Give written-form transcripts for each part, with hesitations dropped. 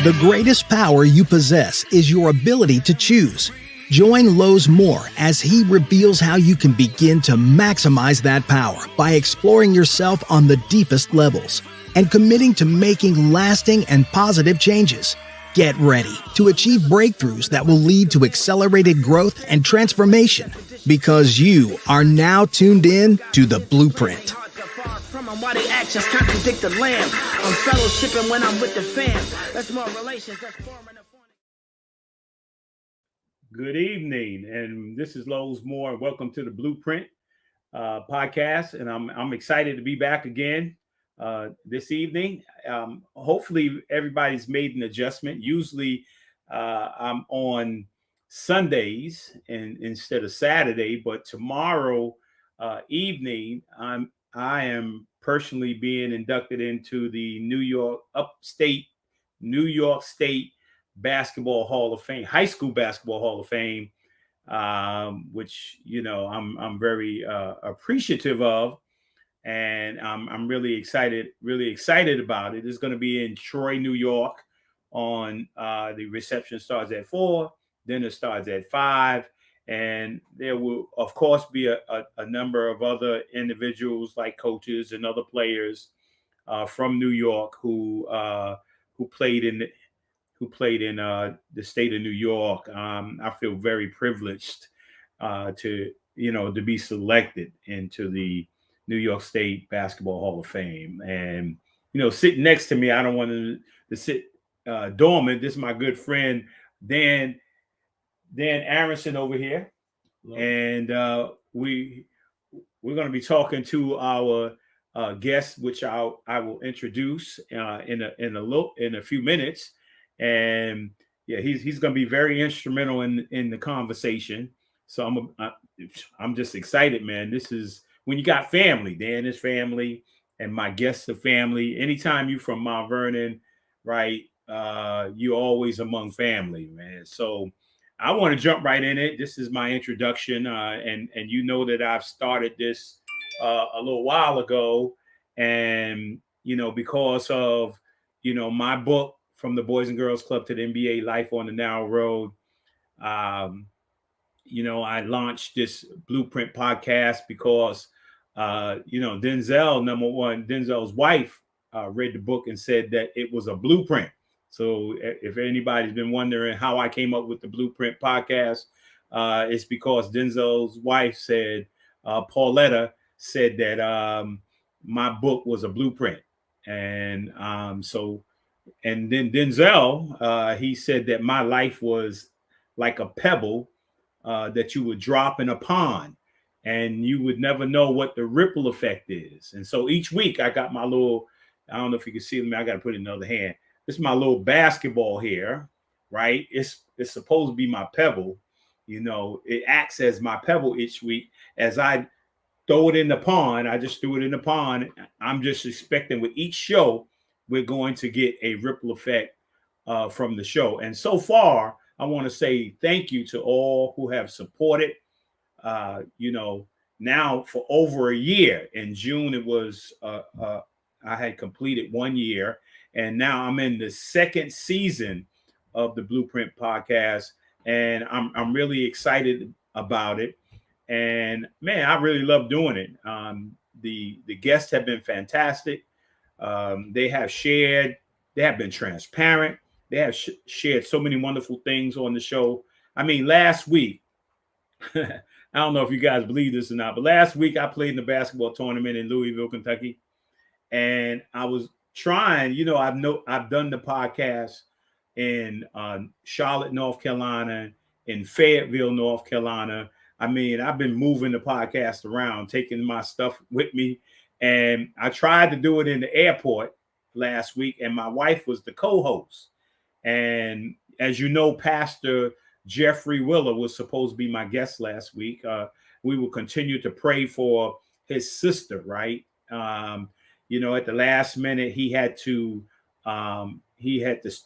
The greatest power you possess is your ability to choose. Join Lowe's Moore as he reveals how you can begin to maximize that power by exploring yourself on the deepest levels and committing to making lasting and positive changes. Get ready to achieve breakthroughs that will lead to accelerated growth and transformation, because you are now tuned in to the Blueprint. Why they actions contradict the lamb. I'm fellowshipping when I'm with the fam. That's more relations. That's forming a Good evening, and this is Lowe's Moore. Welcome to the Blueprint podcast, and I'm excited to be back again this evening. Hopefully, everybody's made an adjustment. Usually, I'm on Sundays and instead of Saturday, but tomorrow evening, I am personally being inducted into the upstate New York State Basketball Hall of Fame, High School Basketball Hall of Fame, which I'm very appreciative of, and I'm really excited about it. It's going to be in Troy, New York. On the reception starts at 4, dinner starts at 5. And there will, of course, be a number of other individuals like coaches and other players from New York who played in the state of New York. I feel very privileged to be selected into the New York State Basketball Hall of Fame. And sitting next to me, I don't want to sit dormant. This is my good friend Dan Aronson over here. Hello. And we're going to be talking to our guest, which I will introduce in a few minutes. And yeah, he's going to be very instrumental in the conversation. So I'm just excited, man. This is when you got family. Dan is family, and my guests are family. Anytime you from Mount Vernon, right? You're always among family, man. So I want to jump right in it. This is my introduction, and you know that I've started this a little while ago, and because of my book, From the Boys and Girls Club to the NBA: Life on the Narrow Road. I launched this Blueprint podcast because Denzel's wife read the book and said that it was a blueprint. So if anybody's been wondering how I came up with the Blueprint podcast, it's because Denzel's wife said, Pauletta said that my book was a blueprint. And and then Denzel, he said that my life was like a pebble that you would drop in a pond, and you would never know what the ripple effect is. And so each week I got my little, I don't know if you can see me, I got to put it in another hand. This is my little basketball here, right? It's supposed to be my pebble. It acts as my pebble each week. As I throw it in the pond, I just threw it in the pond. I'm just expecting with each show, we're going to get a ripple effect from the show. And so far, I want to say thank you to all who have supported, now for over a year. In June, it was, I had completed 1 year. And now I'm in the second season of the Blueprint podcast, and I'm really excited about it. And man, I really love doing it. The guests have been fantastic. They have been transparent. They have shared so many wonderful things on the show. I mean, last week, I don't know if you guys believe this or not, but last week I played in the basketball tournament in Louisville, Kentucky, and I was trying, I've done the podcast in Charlotte, North Carolina, in Fayetteville, North Carolina. I mean, I've been moving the podcast around, taking my stuff with me. And I tried to do it in the airport last week, and my wife was the co-host. And as you know, Pastor Jeffrey Willer was supposed to be my guest last week. We will continue to pray for his sister, right? At the last minute, he had to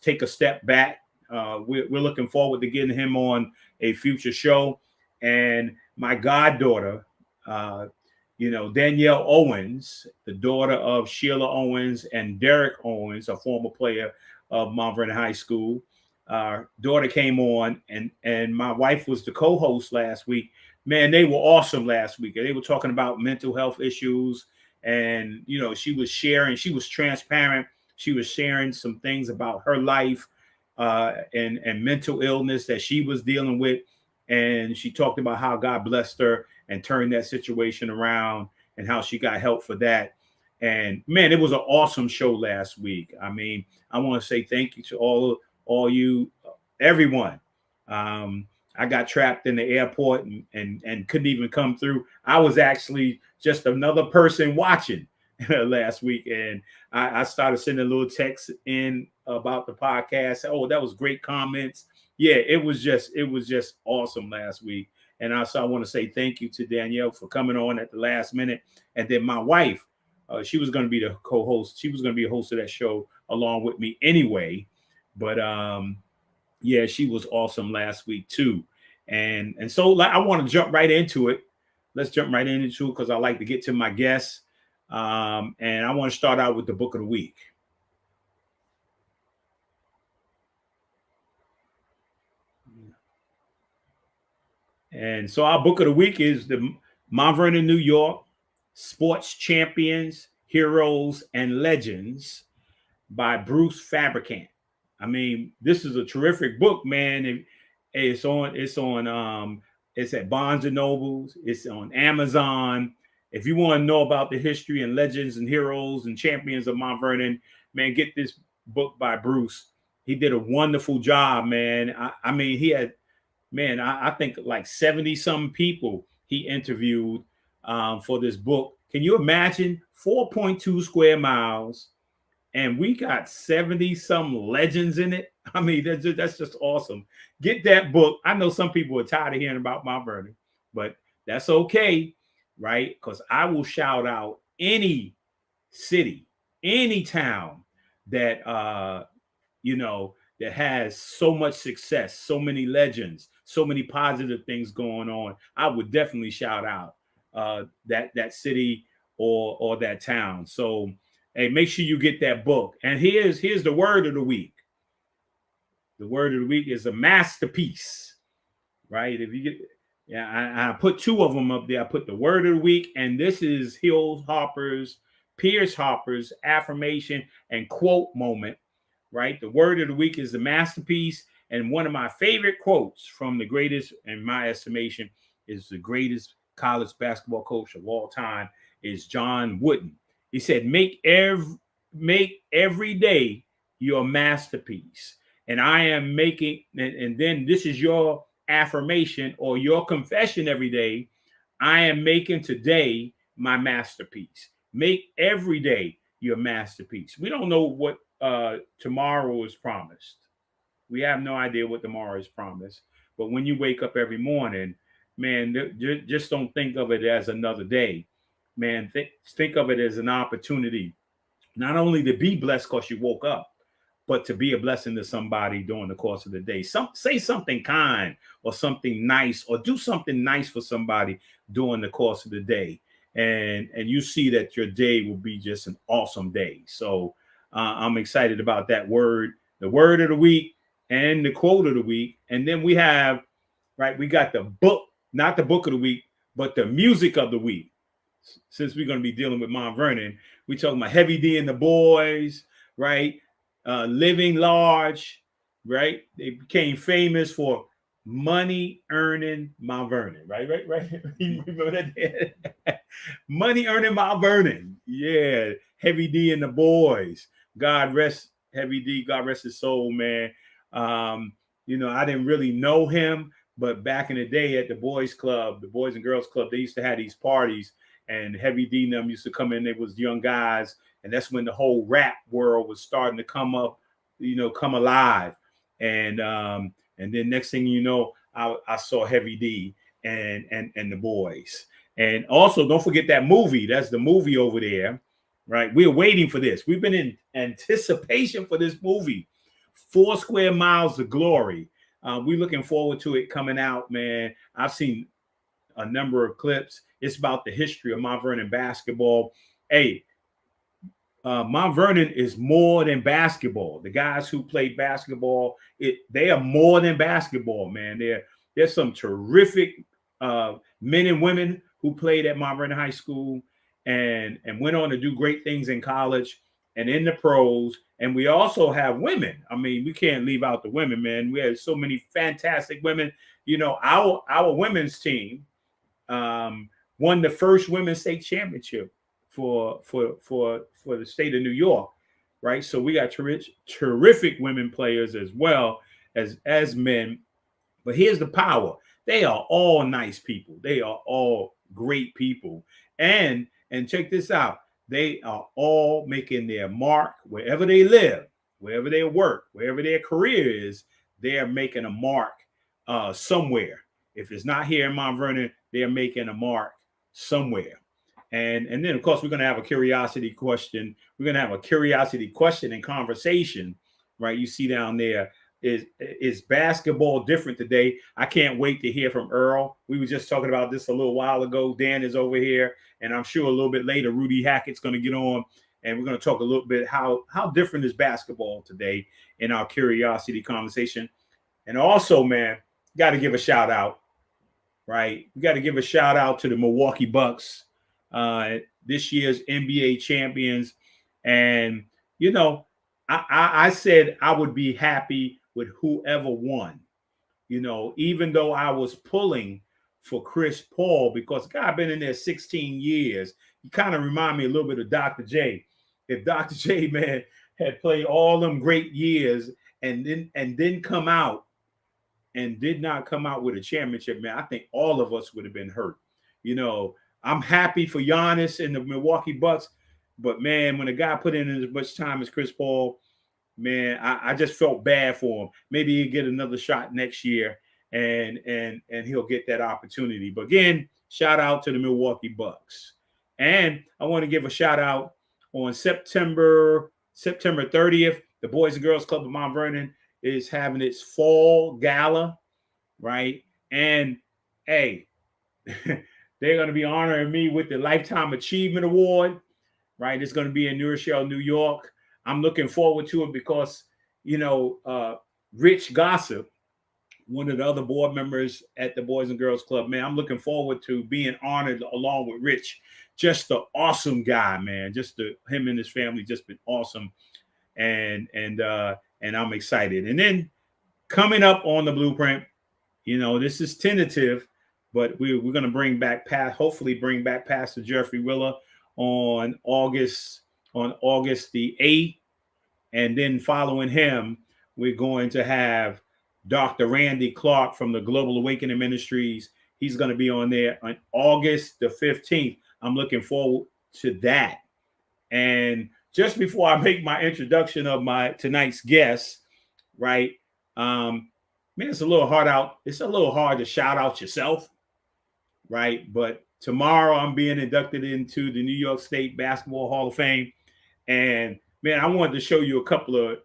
take a step back. We're looking forward to getting him on a future show. And my goddaughter, Danielle Owens, the daughter of Sheila Owens and Derek Owens, a former player, of Mount Vernon High School. Daughter came on, and my wife was the co-host last week. Man, they were awesome last week. They were talking about mental health issues, and she was sharing. She was transparent. She was sharing some things about her life and mental illness that she was dealing with, and she talked about how God blessed her and turned that situation around, and how she got help for that. And man, it was an awesome show last week. I mean, I want to say thank you to all you, everyone. I got trapped in the airport and couldn't even come through. I was actually just another person watching last week, and I started sending a little text in about the podcast. Oh, that was great comments. Yeah, it was just awesome last week. And also I want to say thank you to Danielle for coming on at the last minute. And then my wife, she was going to be the co-host. She was going to be a host of that show along with me anyway. But yeah, she was awesome last week too. And so I want to jump right into it. Let's jump right into it because I like to get to my guests. And I want to start out with the book of the week. And so our book of the week is the Mount Vernon, New York, Sports Champions, Heroes, and Legends by Bruce Fabricant. I mean, this is a terrific book, man. It's at Barnes and Nobles. It's on Amazon. If you want to know about the history and legends and heroes and champions of Mount Vernon, man, get this book by Bruce. He did a wonderful job, man. I mean, he had, man, I think like 70 some people he interviewed for this book. Can you imagine 4.2 square miles? And we got 70 some legends in it. I mean, that's just awesome. Get that book. I know some people are tired of hearing about Mount Vernon, but that's okay, right? Because I will shout out any city, any town that that has so much success, so many legends, so many positive things going on. I would definitely shout out that city or that town. So hey, make sure you get that book. And here's the word of the week. The word of the week is a masterpiece, right? If you get, I put two of them up there. I put the word of the week, and this is Pierce Harper's affirmation and quote moment, right? The word of the week is the masterpiece, and one of my favorite quotes from the greatest, in my estimation, is the greatest college basketball coach of all time is John Wooden. He said, make every day your masterpiece. And I am making, and then this is your affirmation or your confession every day. I am making today my masterpiece. Make every day your masterpiece. We don't know what tomorrow is promised. We have no idea what tomorrow is promised. But when you wake up every morning, man, just don't think of it as another day. Man, think of it as an opportunity, not only to be blessed because you woke up, but to be a blessing to somebody during the course of the day. Say something kind or something nice, or do something nice for somebody during the course of the day. And you see that your day will be just an awesome day. So I'm excited about that word, the word of the week and the quote of the week. And then we got the book, not the book of the week, but the music of the week. Since we're going to be dealing with Mount Vernon, we talking about Heavy D and the Boys, right? Living Large, right? They became famous for Money Earning Mount Vernon, right? You remember that? Money Earning Mount Vernon. Yeah. Heavy D and the Boys. God rest Heavy D. God rest his soul, man. I didn't really know him, but back in the day at the Boys Club, the Boys and Girls Club, they used to have these parties, and Heavy D and them used to come in. They was young guys. And that's when the whole rap world was starting to come up, come alive. And then next thing you know, I saw Heavy D and the Boys. And also, don't forget that movie. That's the movie over there, right? We're waiting for this. We've been in anticipation for this movie, 4 Square Miles of Glory. We're looking forward to it coming out, man. I've seen a number of clips. It's about the history of Mount Vernon basketball. Hey, Mount Vernon is more than basketball. The guys who play basketball, they are more than basketball, man. There's some terrific men and women who played at Mount Vernon High School and went on to do great things in college and in the pros. And we also have women. I mean, we can't leave out the women, man. We have so many fantastic women. You know, our women's team won the first women's state championship for the state of New York, right? So we got terrific women players as well as men. But here's the power: they are all nice people. They are all great people, and check this out: they are all making their mark wherever they live, wherever they work, wherever their career is. They are making a mark somewhere. If it's not here in Mount Vernon, they're making a mark somewhere. And then, of course, we're going to have a curiosity question. We're going to have a curiosity question and conversation, right? You see down there, is basketball different today? I can't wait to hear from Earl. We were just talking about this a little while ago. Dan is over here, and I'm sure a little bit later, Rudy Hackett's going to get on, and we're going to talk a little bit how different is basketball today in our curiosity conversation. And also, man, got to give a shout out, right? We got to give a shout out to the Milwaukee Bucks. This year's NBA champions. And, you know, I said I would be happy with whoever won, you know, even though I was pulling for Chris Paul because God been in there 16 years. You kind of remind me a little bit of Dr. J. If Dr. J, man, had played all them great years and didn't come out and did not come out with a championship, man, I think all of us would have been hurt. You know, I'm happy for Giannis and the Milwaukee Bucks, but man, when a guy put in as much time as Chris Paul, man, I just felt bad for him. Maybe he'll get another shot next year, and he'll get that opportunity. But again, shout out to the Milwaukee Bucks, and I want to give a shout out on September 30th. The Boys and Girls Club of Mount Vernon is having its fall gala, right? And hey. They're going to be honoring me with the Lifetime Achievement Award, right? It's going to be in New Rochelle, New York. I'm looking forward to it because, you know, Rich Gossip, one of the other board members at the Boys and Girls Club, man, I'm looking forward to being honored along with Rich. Just an awesome guy, man. Him and his family just been awesome, and I'm excited. And then coming up on the Blueprint, you know, this is tentative. But we're going to hopefully bring back Pastor Jeffrey Willer on August the 8th. And then following him, we're going to have Dr. Randy Clark from the Global Awakening Ministries. He's going to be on there on August the 15th. I'm looking forward to that. And just before I make my introduction of my tonight's guest, right? Man, it's a little hard to shout out yourself. Right. But tomorrow I'm being inducted into the New York State Basketball Hall of Fame. And man, I wanted to show you a couple of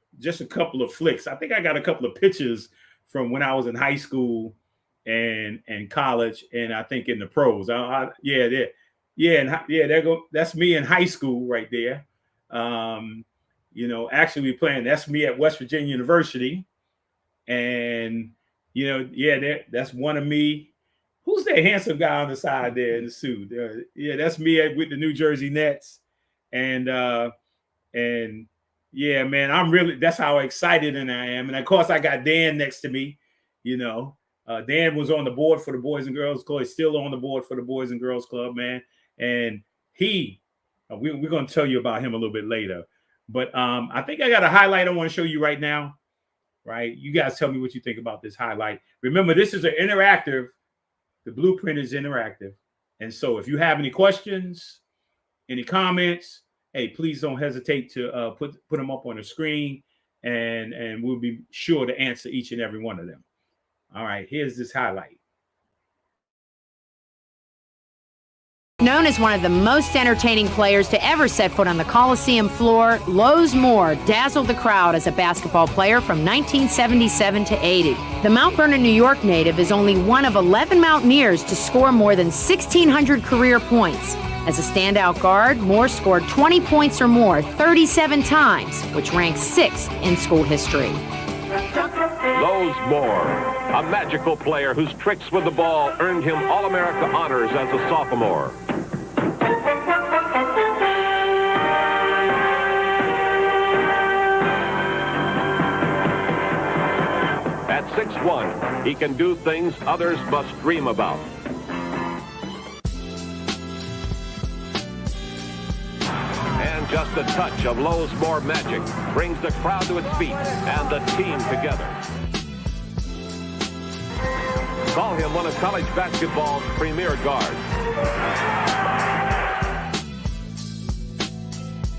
flicks. I think I got a couple of pictures from when I was in high school and college. And I think in the pros. That's me in high school right there. You know, actually that's me at West Virginia University. And, you know, that's one of me. Who's that handsome guy on the side there in the suit? That's me with the New Jersey Nets. And yeah, man, that's how excited I am. And of course, I got Dan next to me. You know, Dan was on the board for the Boys and Girls Club. He's still on the board for the Boys and Girls Club, man. And we're going to tell you about him a little bit later. But I think I got a highlight I want to show you right now. Right? You guys tell me what you think about this highlight. Remember, this is an interactive. The Blueprint is interactive. And so if you have any questions, any comments, hey, please don't hesitate to put them up on the screen, and we'll be sure to answer each and every one of them. All right, here's this highlight. Known as one of the most entertaining players to ever set foot on the Coliseum floor, Lowe's Moore dazzled the crowd as a basketball player from 1977 to 80. The Mount Vernon, New York native is only one of 11 Mountaineers to score more than 1,600 career points. As a standout guard, Moore scored 20 points or more 37 times, which ranks 6th in school history. Lowe's Moore, a magical player whose tricks with the ball earned him All-America honors as a sophomore. At 6'1", he can do things others must dream about. And just a touch of Lowe's Moore magic brings the crowd to its feet and the team together. Call him one of college basketball's premier guards.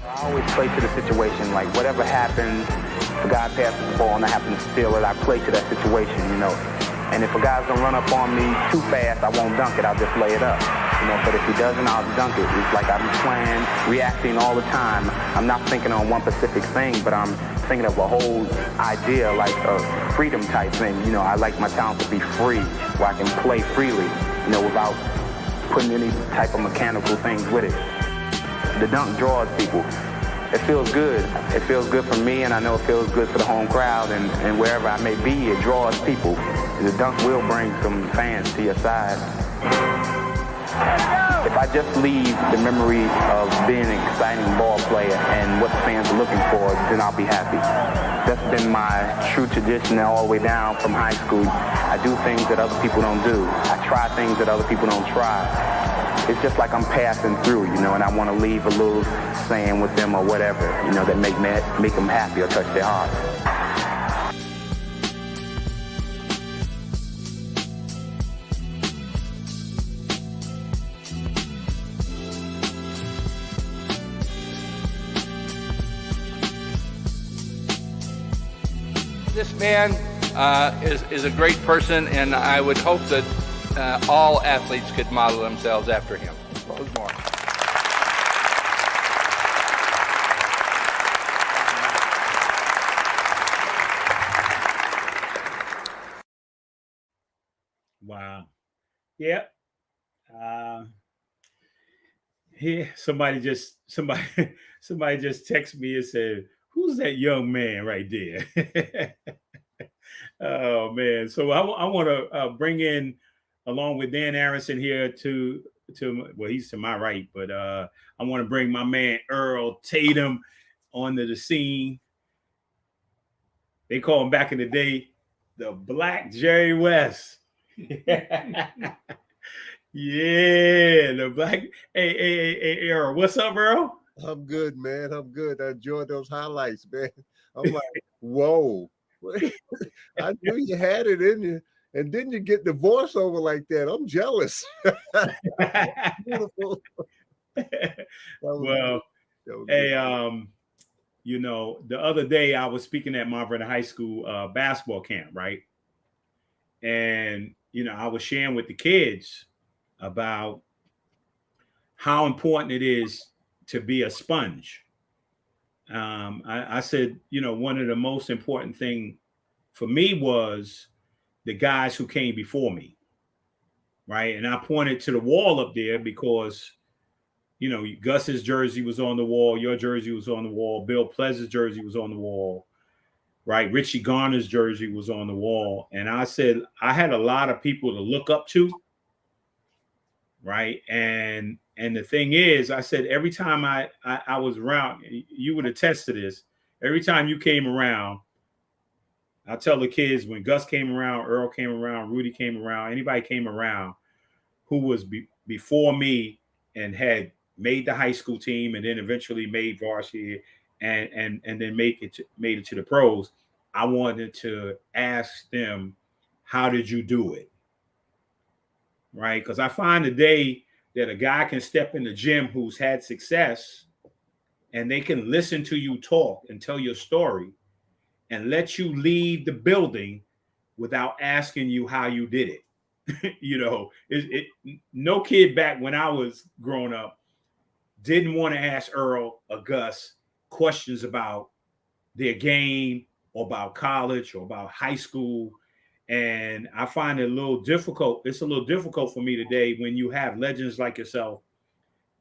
I always play to the situation, like whatever happens, if a guy passes the ball and I happen to steal it, I play to that situation, you know. And if a guy's gonna run up on me too fast, I won't dunk it, I'll just lay it up. You know, but if he doesn't, I'll dunk it. It's like I'm playing, reacting all the time. I'm not thinking on one specific thing, but I'm thinking of a whole idea, like a freedom type thing. You know, I like my talent to be free, where I can play freely, you know, without putting any type of mechanical things with it. The dunk draws people. It feels good. It feels good for me, and I know it feels good for the home crowd, and wherever I may be, it draws people. The dunk will bring some fans to your side. If I just leave the memory of being an exciting ball player and what the fans are looking for, then I'll be happy. That's been my true tradition all the way down from high school. I do things that other people don't do. I try things that other people don't try. It's just like I'm passing through, you know, and I want to leave a little saying with them or whatever, you know, that make them happy or touch their heart. This man is a great person, and I would hope that all athletes could model themselves after him. Lowe's Moore. Wow. Yep. Here, somebody just texted me and said, "Who's that young man right there?" Oh man! So I want to bring in, along with Dan Aronson here, to well, he's to my right, but I want to bring my man Earl Tatum onto the scene. They call him back in the day the Black Jerry West. Yeah, the Black. Hey, Earl, what's up, Earl? I'm good, man. I'm good. I enjoyed those highlights, man. I'm like, whoa. I knew you had it in you. And then you get the voiceover like that. I'm jealous. Beautiful. Well, hey, you know, the other day I was speaking at Marvin High School basketball camp, right? And, you know, I was sharing with the kids about how important it is to be a sponge. I said, you know, one of the most important thing for me was the guys who came before me, right? And I pointed to the wall up there because, you know, Gus's jersey was on the wall, your jersey was on the wall, Bill Pleasant's jersey was on the wall, right? Richie Garner's jersey was on the wall. And I said, I had a lot of people to look up to, right? And the thing is, I said, every time I was around, you would attest to this. Every time you came around, I tell the kids, when Gus came around, Earl came around, Rudy came around, anybody came around who was before me and had made the high school team and then eventually made varsity and then made it to the pros, I wanted to ask them, how did you do it? Right? Because I find today that a guy can step in the gym who's had success and they can listen to you talk and tell your story and let you leave the building without asking you how you did it. You know, no kid back when I was growing up didn't want to ask Earl or Gus questions about their game or about college or about high school. And I find it a little difficult. It's a little difficult for me today when you have legends like yourself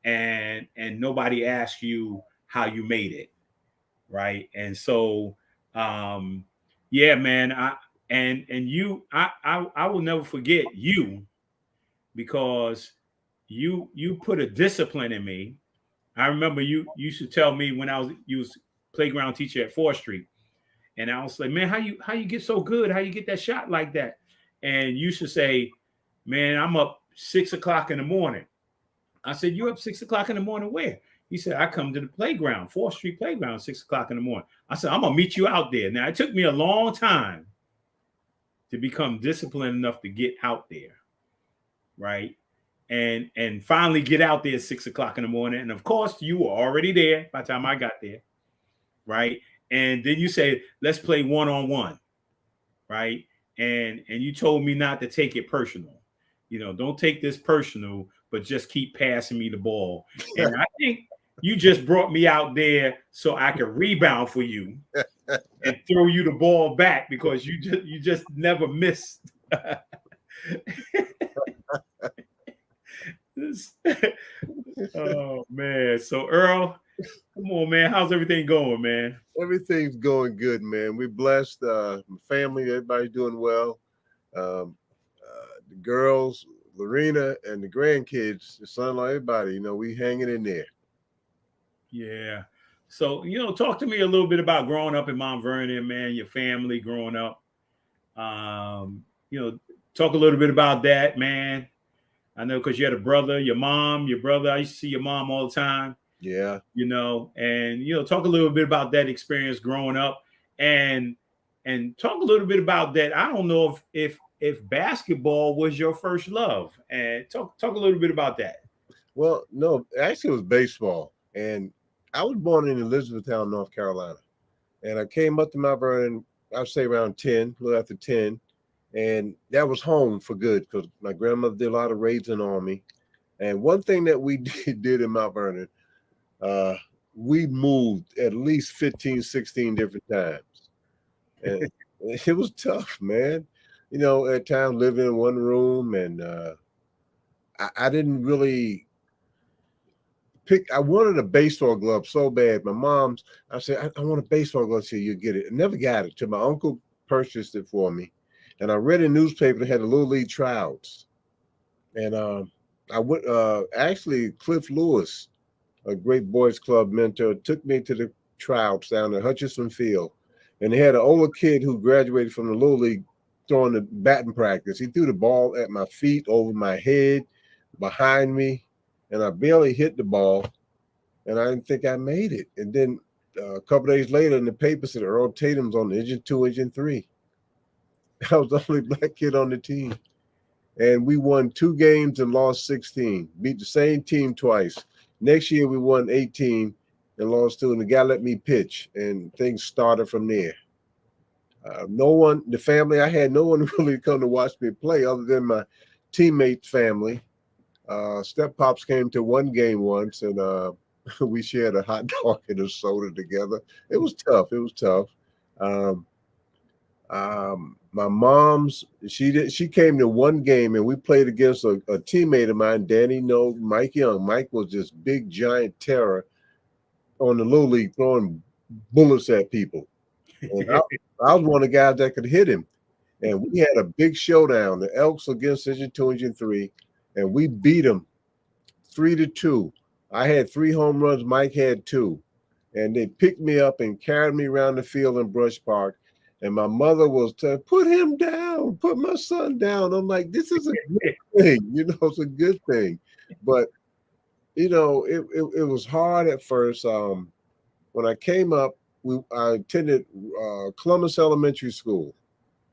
and nobody asks you how you made it, right? And so, yeah, man, I will never forget you, because you put a discipline in me. I remember you used to tell me when you was playground teacher at 4th Street, and I was like, man, how you get so good? How you get that shot like that? And you used to say, man, I'm up 6 o'clock in the morning. I said, you up 6 o'clock in the morning where? He said, I come to the playground, 4th Street playground, 6 o'clock in the morning. I said, I'm gonna meet you out there. Now it took me a long time to become disciplined enough to get out there, right? And finally get out there at 6 o'clock in the morning. And of course, you were already there by the time I got there, right? And then you say, let's play one-on-one, right? And you told me not to take it personal. Don't take this personal, but just keep passing me the ball. And I think you just brought me out there so I could rebound for you and throw you the ball back, because you just never missed. Oh man. So Earl, come on, man. How's everything going, man? Everything's going good, man. We're blessed. My family, everybody's doing well. The girls, Lorena, and the grandkids, the son-in-law, everybody, we hanging in there. Yeah. So, talk to me a little bit about growing up in Mount Vernon, man, your family growing up. Talk a little bit about that, man. I know because you had a brother, your mom, your brother. I used to see your mom all the time. Yeah. And talk a little bit about that experience growing up, and talk a little bit about that. I don't know if basketball was your first love, and talk a little bit about that. Well, no, actually it was baseball. And I was born in Elizabethtown, North Carolina. And I came up to Mount Vernon, I'd say around 10, a little after 10. And that was home for good, because my grandmother did a lot of raising on me. And one thing that we did in Mount Vernon, we moved at least 15, 16 different times. And it was tough, man. At times living in one room, and I didn't really I wanted a baseball glove so bad. I said, I want a baseball glove. She said, you get it. I never got it till my uncle purchased it for me. And I read a newspaper that had the Little League tryouts. And I went, actually, Cliff Lewis, a great boys club mentor, took me to the tryouts down at Hutchinson Field. And they had an older kid who graduated from the Little League throwing the batting practice. He threw the ball at my feet, over my head, behind me, and I barely hit the ball. And I didn't think I made it. And then a couple days later in the paper said Earl Tatum's on Engine 2, Engine 3. I was the only black kid on the team. And we won 2 games and lost 16. Beat the same team twice. Next year we won 18 and lost 2. And the guy let me pitch, and things started from there. The family I had, no one really come to watch me play other than my teammates' family. Step Pops came to one game once, and we shared a hot dog and a soda together. It was tough. My mom's, she came to one game, and we played against a teammate of mine, Danny Mike Young. Mike was this big giant terror on the Little League, throwing bullets at people. And I was one of the guys that could hit him. And we had a big showdown, the Elks against Engine 2, Engine 3, and we beat them 3-2. I had 3 home runs, Mike had 2. And they picked me up and carried me around the field in Brush Park. And my mother was telling, put him down, put my son down. I'm like, this is a good thing, it's a good thing. But, it was hard at first. When I came up, I attended Columbus Elementary School.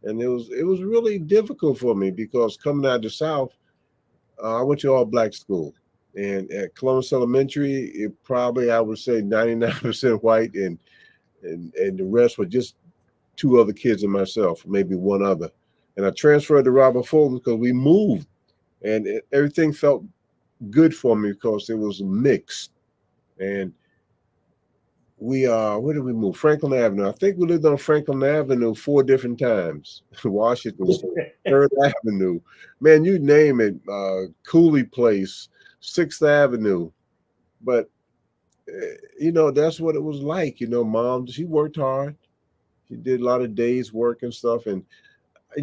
And it was really difficult for me, because coming out of the South, I went to all black school. And at Columbus Elementary, it probably, I would say 99% white, and the rest were just 2 other kids and myself, maybe 1 other. And I transferred to Robert Fulton because we moved, and everything felt good for me because it was mixed. And we where did we move? Franklin Avenue. I think we lived on Franklin Avenue 4 different times. Washington, 3rd Avenue, man, you name it. Cooley Place, 6th Avenue. But that's what it was like. Mom, she worked hard. She did a lot of days work and stuff, and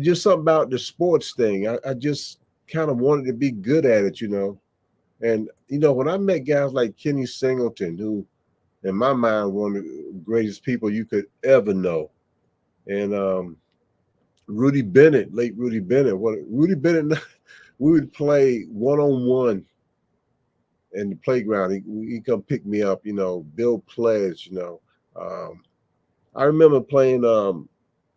just something about the sports thing. I just kind of wanted to be good at it. And when I met guys like Kenny Singleton, who in my mind one of the greatest people you could ever know, and Rudy Bennett, late Rudy Bennett. Rudy Bennett, we would play 1-on-1 in the playground. He come pick me up. Bill Pledge. I remember playing.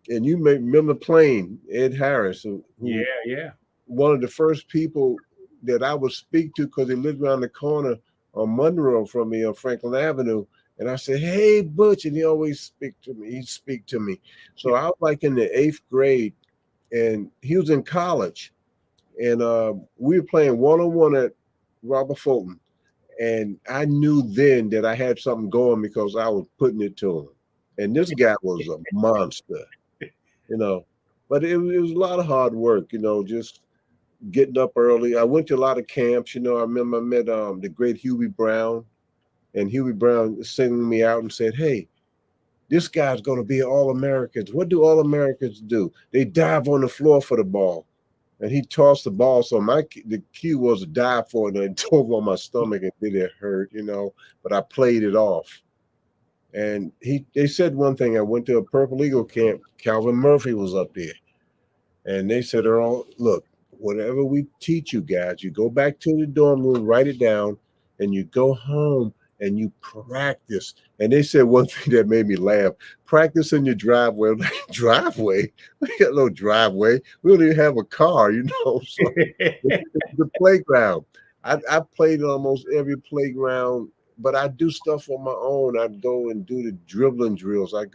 And you may remember playing Ed Harris, who Yeah. one of the first people that I would speak to because he lived around the corner on Monroe from me on Franklin Avenue. And I said, "Hey, Butch," and he always speak to me. He'd speak to me. So I was like in the 8th grade, and he was in college, and we were playing 1-on-1 at Robert Fulton, and I knew then that I had something going because I was putting it to him. And this guy was a monster. But it was a lot of hard work, just getting up early. I went to a lot of camps. I remember I met the great Huey Brown, and Huey Brown singled me out and said, "Hey, this guy's going to be All-Americans. What do All-Americans do? They dive on the floor for the ball." And he tossed the ball. So the cue was to dive for it, and I dove on my stomach and it hurt, but I played it off. And they said one thing. I went to a Purple Eagle camp. Calvin Murphy was up there. And they said, "Earl, look, whatever we teach you guys, you go back to the dorm room, write it down, and you go home and you practice." And they said one thing that made me laugh: practice in your driveway. Driveway? We got no driveway. We don't even have a car, So it's the playground. I played in almost every playground, but I do stuff on my own. I'd go and do the dribbling drills. I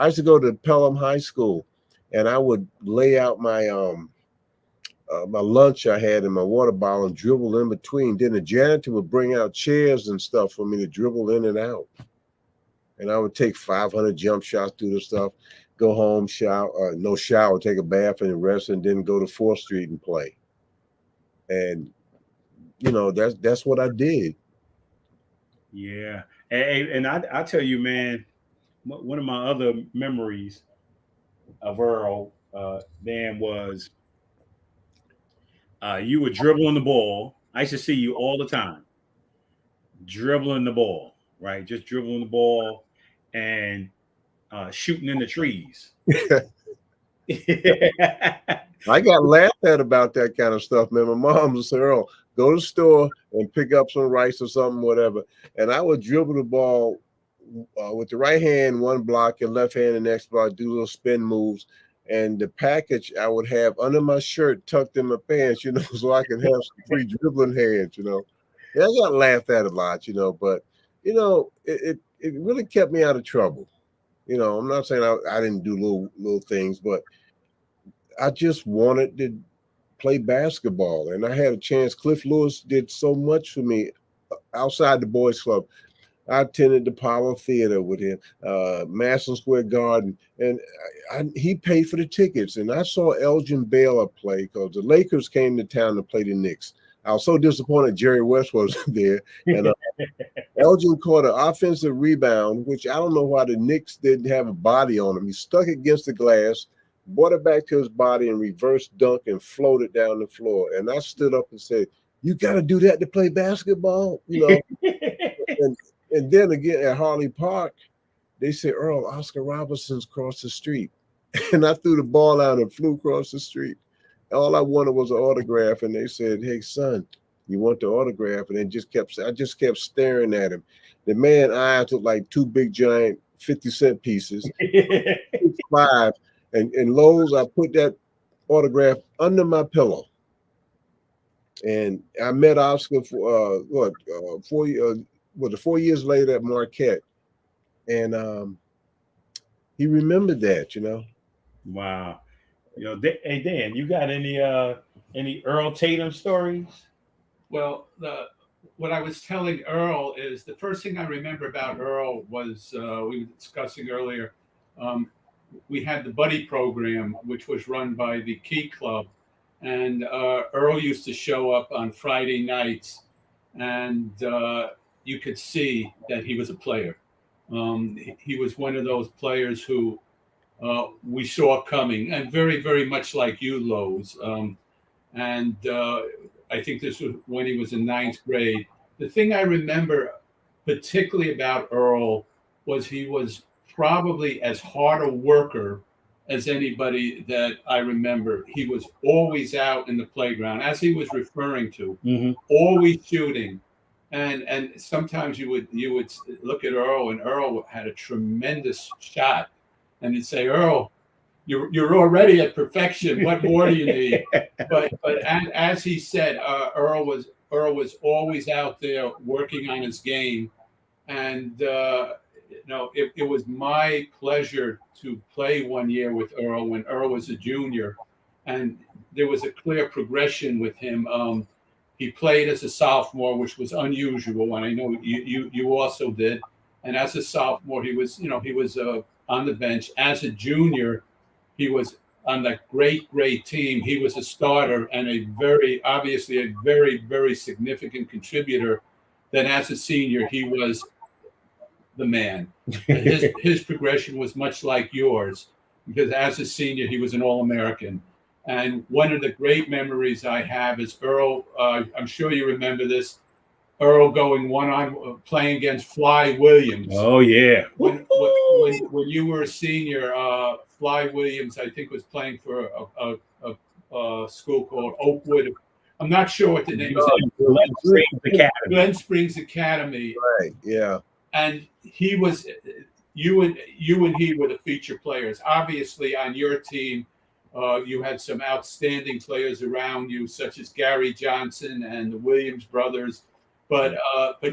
used to go to Pelham High School, and I would lay out my my lunch I had in my water bottle and dribble in between. Then the janitor would bring out chairs and stuff for me to dribble in and out. And I would take 500 jump shots through the stuff, go home, shower, no shower, take a bath and rest, and then go to 4th Street and play. And that's what I did. Yeah. And I tell you, man, one of my other memories of Earl then was you were dribbling the ball. I used to see you all the time dribbling the ball, right? Just dribbling the ball and shooting in the trees. I got laughed at about that kind of stuff, man. My mom would say, "Earl, go to the store and pick up some rice or something, whatever." And I would dribble the ball with the right hand, one block, and left hand, the next block, do little spin moves. And the package I would have under my shirt tucked in my pants, so I could have some free dribbling hands, Yeah, I got laughed at a lot, but, it really kept me out of trouble. I'm not saying I didn't do little things, but I just wanted to play basketball. And I had a chance. Cliff Lewis did so much for me outside the boys club. I attended the Apollo Theater with him, Madison Square Garden, and he paid for the tickets. And I saw Elgin Baylor play because the Lakers came to town to play the Knicks. I was so disappointed Jerry West wasn't there. And Elgin caught an offensive rebound, which I don't know why the Knicks didn't have a body on him. He stuck against the glass, brought it back to his body, and reverse dunk and floated down the floor. And I stood up and said, "You got to do that to play basketball?" And then again at Harley Park, they said, "Earl, Oscar Robertson's across the street." And I threw the ball out and flew across the street. All I wanted was an autograph. And they said, "Hey, son, you want the autograph?" And I just kept staring at him. The man's eyes looked like two big, giant 50-cent pieces. 5. And Lowe's, I put that autograph under my pillow. And I met Oscar for 4 years later at Marquette, and he remembered that, Wow. Hey Dan, you got any Earl Tatum stories? Well, what I was telling Earl is the first thing I remember about Earl was we were discussing earlier. We had the buddy program, which was run by the Key Club, and Earl used to show up on Friday nights and you could see that he was a player. He was one of those players who we saw coming, and very, very much like you, Lowe's. And I think this was when he was in ninth grade. The thing I remember particularly about Earl was he was probably as hard a worker as anybody that I remember. He was always out in the playground, as he was referring to, always shooting. And sometimes you would look at Earl, and Earl had a tremendous shot, and you'd say, Earl, you're already at perfection. What more do you need? But as he said, Earl was always out there working on his game, and it was my pleasure to play one year with Earl when Earl was a junior, and there was a clear progression with him. He played as a sophomore, which was unusual, and I know you also did. And as a sophomore, he was on the bench. As a junior, he was on that great team. He was a starter and obviously a very, very significant contributor. Then as a senior, he was the man. His progression was much like yours, because as a senior, he was an All-American. And one of the great memories I have is Earl. I'm sure you remember this. Earl going playing against Fly Williams. Oh yeah. When you were a senior, Fly Williams, I think, was playing for a school called Oakwood. I'm not sure what the name is. Glen Springs Academy. Right. Yeah. And he was you and he were the feature players. Obviously, on your team, you had some outstanding players around you, such as Gary Johnson and the Williams brothers. But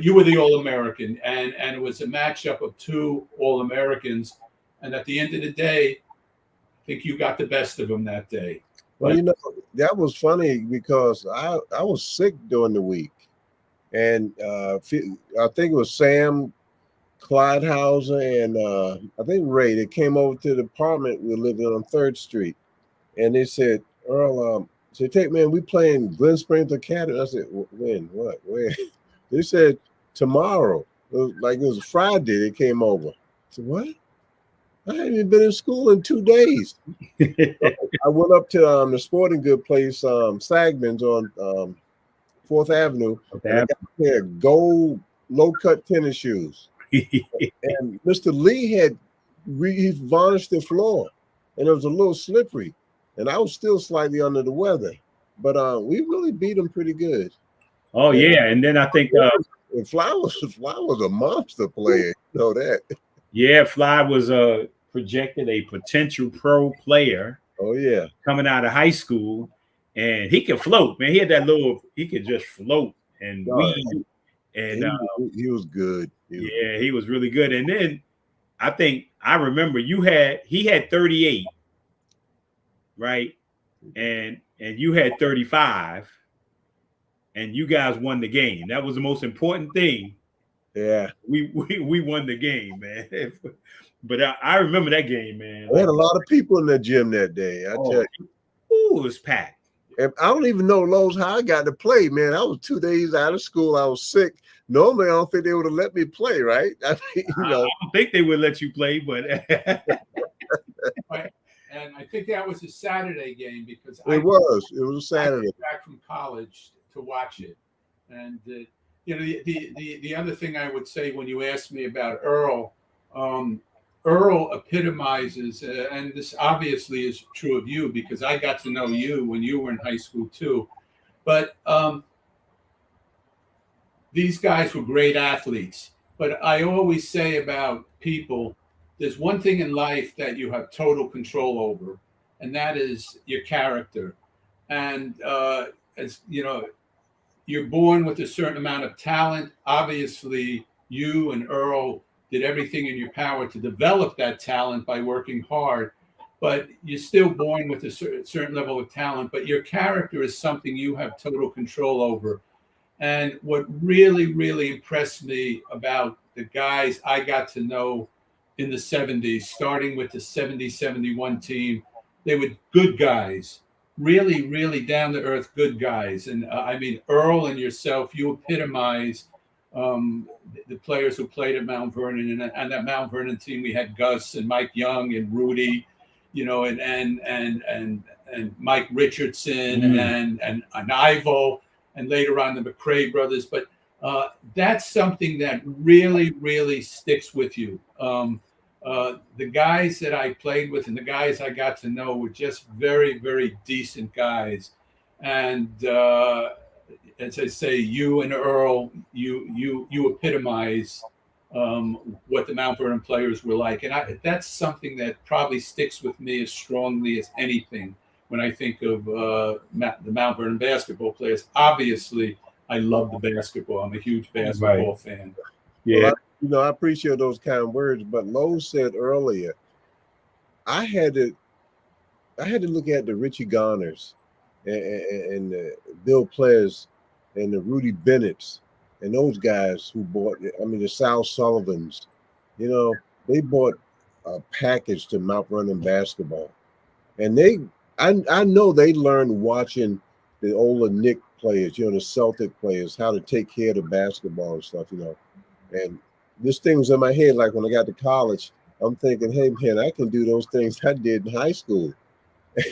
you were the All-American, and it was a matchup of two All-Americans. And at the end of the day, I think you got the best of them that day. Well, that was funny because I was sick during the week, and I think it was Sam Clydehauser and I think Ray. They came over to the apartment we lived in on 3rd Street, and they said, Earl, man, we playing Glen Springs Academy. I said, when? What? Where? They said tomorrow. It was Friday. They came over. I said, what? I haven't even been in school in 2 days. I went up to the sporting good place, Sagman's on 4th Avenue. And I got a pair of gold low-cut tennis shoes. And Mr. Lee he varnished the floor, and it was a little slippery. And I was still slightly under the weather. But we really beat them pretty good. Oh, yeah. And then I think Fly was a monster player. You know that. Yeah, Fly was projected a potential pro player. Oh, yeah. Coming out of high school. And he could float, man. He had he could just float and weave. And he was good. He was really good. And then I remember he had 38, right? And you had 35. And you guys won the game. That was the most important thing. Yeah. We won the game, man. But I remember that game, man. We had a lot of people in the gym that day. I tell you. Ooh, it was packed. And I don't even know, Lowe's, how I got to play, man. I was 2 days out of school. I was sick. Normally, I don't think they would have let me play, right? I don't think they would let you play, but and I think that was a Saturday game because it was a Saturday. I came back from college to watch it. And the other thing I would say when you asked me about Earl, Earl epitomizes, and this obviously is true of you because I got to know you when you were in high school too. But these guys were great athletes. But I always say about people, there's one thing in life that you have total control over, and that is your character. And as you know, you're born with a certain amount of talent. Obviously, you and Earl did everything in your power to develop that talent by working hard, but you're still born with a certain level of talent, but your character is something you have total control over. And what really, really impressed me about the guys I got to know in the 70s, starting with the 70-71 team, they were good guys. really, really down to earth, good guys. And I mean, Earl and yourself, you epitomize the players who played at Mount Vernon. And that Mount Vernon team, we had Gus and Mike Young and Rudy, you know, and Mike Richardson and Ivo, and later on the McCrae brothers. But that's something that really, really sticks with you. The guys that I played with and the guys I got to know were just very, very decent guys. And as I say, you and Earl, you epitomize what the Mount Vernon players were like. And that's something that probably sticks with me as strongly as anything when I think of the Mount Vernon basketball players. Obviously, I love the basketball. I'm a huge basketball fan. Yeah. Well, I appreciate those kind words, but Lowe said earlier, I had to look at the Richie Garners and the Bill Players and the Rudy Bennett's and those guys who bought, the Sal Sullivans, they bought a package to Mount Vernon basketball. And I know they learned watching the older Knick players, the Celtic players, how to take care of the basketball and stuff, And this thing was in my head, like when I got to college, I'm thinking, hey, man, I can do those things I did in high school.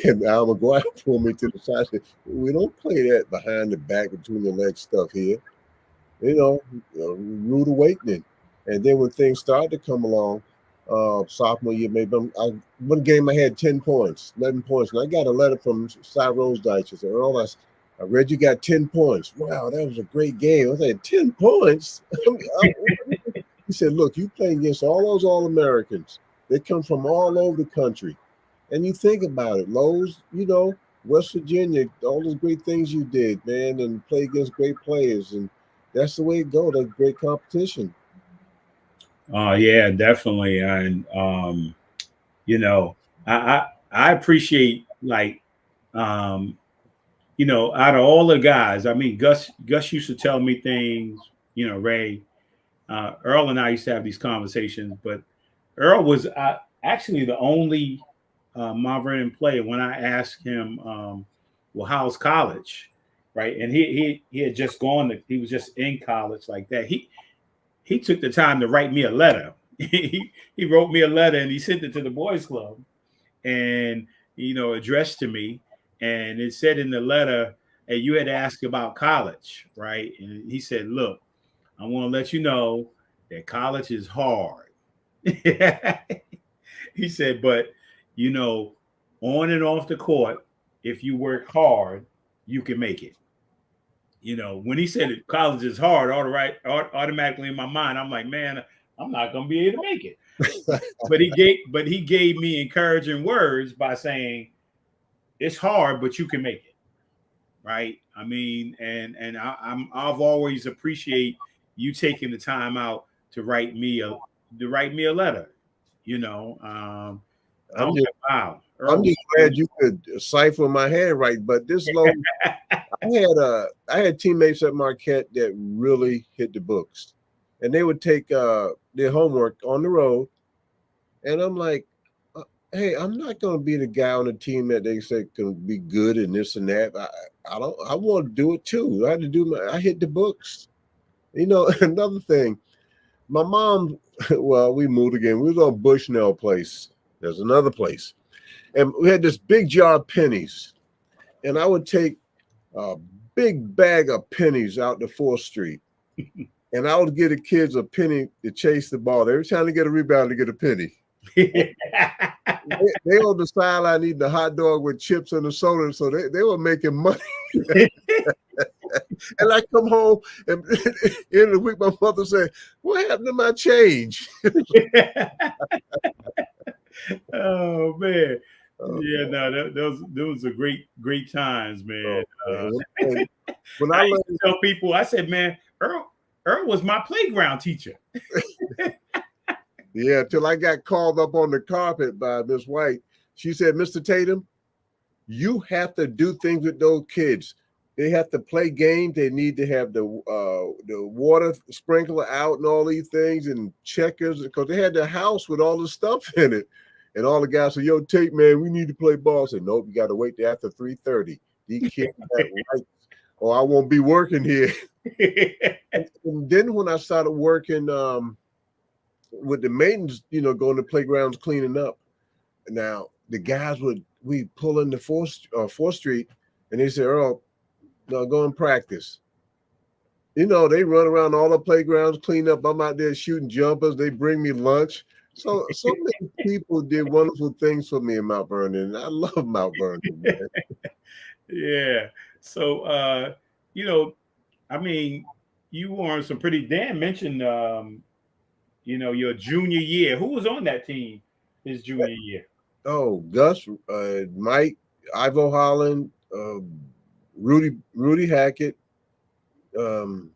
And Al McGuire pulled me to the side and said, we don't play that behind the back, between the legs stuff here. Rude awakening. And then when things started to come along, sophomore year, maybe one game I had 10 points, 11 points. And I got a letter from Cy Rosedyche. She said, Earl, I read you got 10 points. Wow, that was a great game. I said, 10 points? He said, look, you playing against all those All-Americans. They come from all over the country. And you think about it, Lowe's, West Virginia, all those great things you did, man, and play against great players. And that's the way it goes. That's great competition. Yeah, definitely. And, I appreciate, like, out of all the guys, Gus used to tell me things, Ray, Earl and I used to have these conversations, but Earl was actually the only Mount Vernon player when I asked him, well, how's college? Right. And he had just he was just in college like that. He took the time to write me a letter. He wrote me a letter and he sent it to the boys club and, addressed to me. And it said in the letter, hey, you had asked about college, right? And he said, look, I want to let you know that college is hard. He said, but, on and off the court, if you work hard, you can make it. When he said that college is hard, automatically in my mind, I'm like, man, I'm not going to be able to make it. but he gave me encouraging words by saying, it's hard, but you can make it. Right. I've always appreciate you taking the time out to write me a letter. I'm just glad you could cipher my handwriting, but this low, I had teammates at Marquette that really hit the books, and they would take their homework on the road, and I'm like, hey, I'm not going to be the guy on the team that they say can be good and this and that. I want to do it too. I hit the books. Another thing, my mom, well, we moved again. We was on Bushnell Place. There's another place. And we had this big jar of pennies. And I would take a big bag of pennies out to 4th Street. And I would give the kids a penny to chase the ball. Every time they get a rebound, they get a penny. they on the sideline eating the hot dog with chips and the soda, so they were making money. And I come home and in the week, my mother said, "What happened to my change?" Oh man, yeah, no, those are great times, man. When I used to tell people, I said, man, Earl was my playground teacher. Yeah, till I got called up on the carpet by Miss White. She said, Mr. Tatum, you have to do things with those kids. They have to play games. They need to have the water sprinkler out and all these things and checkers, because they had the house with all the stuff in it. And all the guys said, yo, Tate, man, we need to play ball. I said, nope, you got to wait till after 3:30. These kids that right, or I won't be working here. And then when I started working with the maintenance, going to playgrounds cleaning up. Now the guys we pull into 4th Street, and they say, Earl, no, go and practice. They run around all the playgrounds, clean up. I'm out there shooting jumpers. They bring me lunch. So many people did wonderful things for me in Mount Vernon, and I love Mount Vernon, man. Yeah. So, I mean, you were on some pretty damn mentioned, your junior year. Who was on that team his junior year? Oh, Gus, Mike, Ivo Holland, Rudy Hackett. That